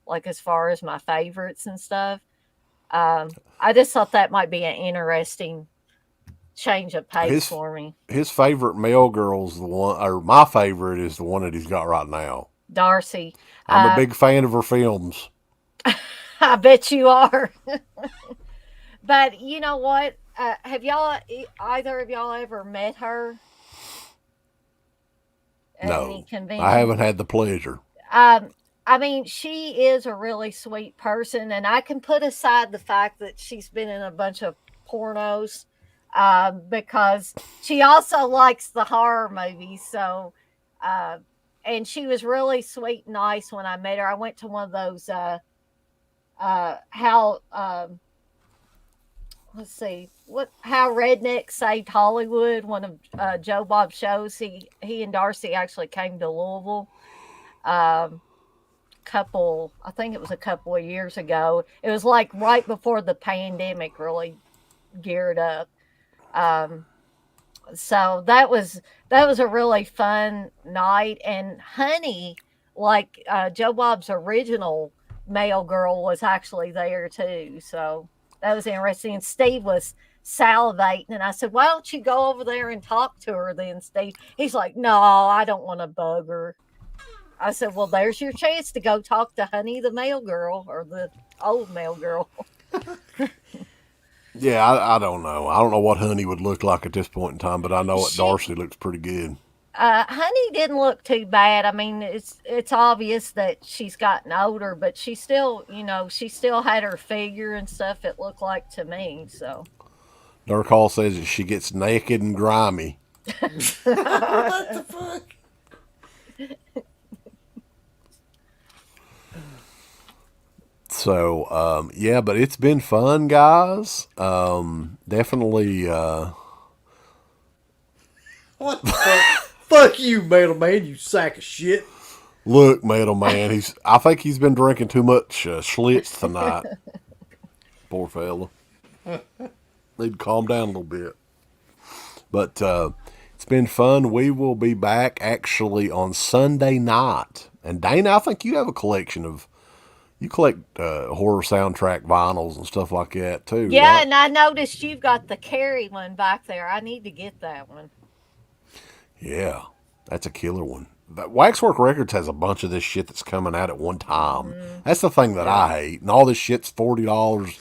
like as far as my favorites and stuff. I just thought that might be an interesting change of pace for me. His favorite male girl's the one, or my favorite is the one that he's got right now. Darcy. I'm a big fan of her films. I bet you are. But you know what? Have either of y'all ever met her? No, I haven't had the pleasure. I mean, she is a really sweet person, and I can put aside the fact that she's been in a bunch of pornos because she also likes the horror movies. So, and she was really sweet and nice when I met her. I went to one of those, How Redneck Saved Hollywood, one of Joe Bob's shows. He and Darcy actually came to Louisville. I think it was a couple of years ago. It was like right before the pandemic really geared up. So that was a really fun night. And Honey, like Joe Bob's original male girl, was actually there too. So that was interesting. And Steve was salivating, and I said, "Why don't you go over there and talk to her then, Steve?" He's like, "No, I don't want to bug her." I said, "Well, there's your chance to go talk to Honey, the male girl, or the old male girl." Yeah, I don't know. I don't know what Honey would look like at this point in time, but I know Darcy looks pretty good. Honey didn't look too bad. I mean, it's obvious that she's gotten older, but she still, she still had her figure and stuff, it looked like to me, so. Dirk Hall says that she gets naked and grimy. What the fuck? So, yeah, but it's been fun, guys. Definitely. What the fuck? Fuck you, Metal Man, you sack of shit. Look, Metal Man, I think he's been drinking too much Schlitz tonight. Poor fella. Need to calm down a little bit. But it's been fun. We will be back actually on Sunday night. And Dana, I think you have a collection of. You collect horror soundtrack vinyls and stuff like that too. Yeah, right? And I noticed you've got the Carrie one back there. I need to get that one. Yeah, that's a killer one. But Waxwork Records has a bunch of this shit that's coming out at one time. That's the thing that I hate. And all this shit's $40,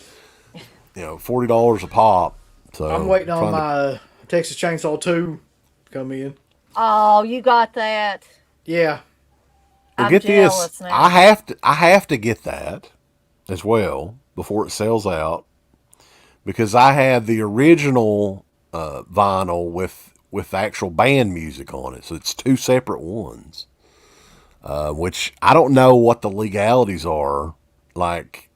$40 a pop. So I'm waiting on my Texas Chainsaw 2 to come in. Oh, you got that? Yeah. Well, I'm get jealous this. now. I have to get that as well before it sells out because I have the original vinyl with actual band music on it. So it's two separate ones, which I don't know what the legalities are. Like,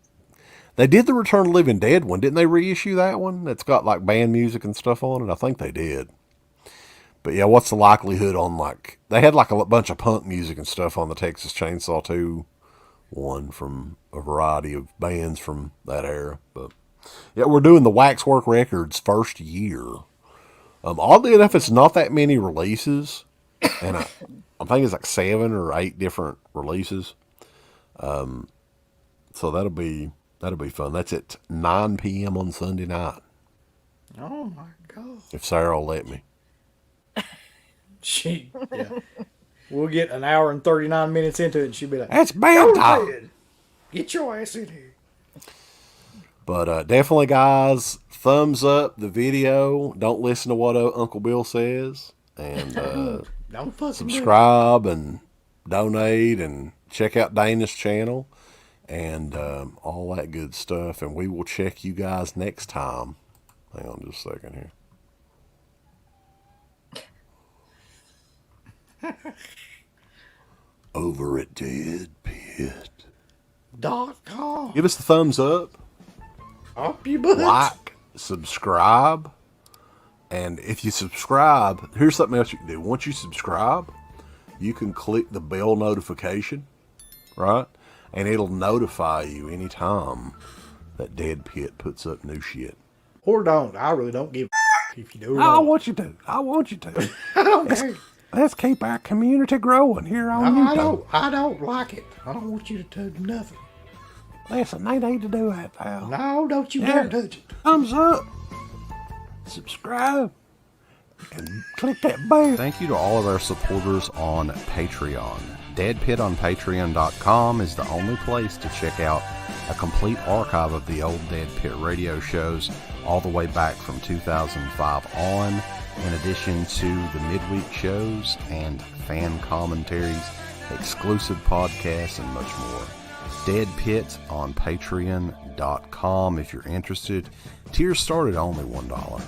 they did the Return of the Living Dead one. Didn't they reissue that one? That's got like band music and stuff on it. I think they did. But yeah, what's the likelihood on like, they had like a bunch of punk music and stuff on the Texas Chainsaw 2 one from a variety of bands from that era. But yeah, we're doing the Waxwork Records first year. Oddly enough, it's not that many releases. And I think it's like 7 or 8 different releases. So that'll be fun. That's at 9 p.m. on Sunday night. Oh my God. If Sarah will let me. Yeah. We'll get an hour and 39 minutes into it and she'll be like, "That's bad time. Get your ass in here." But definitely, guys, thumbs up the video. Don't listen to what Uncle Bill says. And Don't fucking subscribe and donate and check out Dana's channel. and all that good stuff. And we will check you guys next time. Hang on just a second here. Over at DEADPIT.com. Give us the thumbs up. Up your butt. Like, subscribe. And if you subscribe, here's something else you can do. Once you subscribe, you can click the bell notification, right? And it'll notify you anytime that Dead Pit puts up new shit. Or don't. I really don't give a if you do or I don't. want you to. I want you to. I don't care. Let's keep our community growing here on YouTube. I don't like it. I don't want you to touch nothing. Listen, they need to do that, pal. No, don't you dare touch it. Thumbs up. Subscribe. And click that bell. Thank you to all of our supporters on Patreon. DeadPit on Patreon.com is the only place to check out a complete archive of the old Dead Pit radio shows all the way back from 2005 on, in addition to the midweek shows and fan commentaries, exclusive podcasts, and much more. Dead Pit on Patreon.com if you're interested. Tiers start at only $1.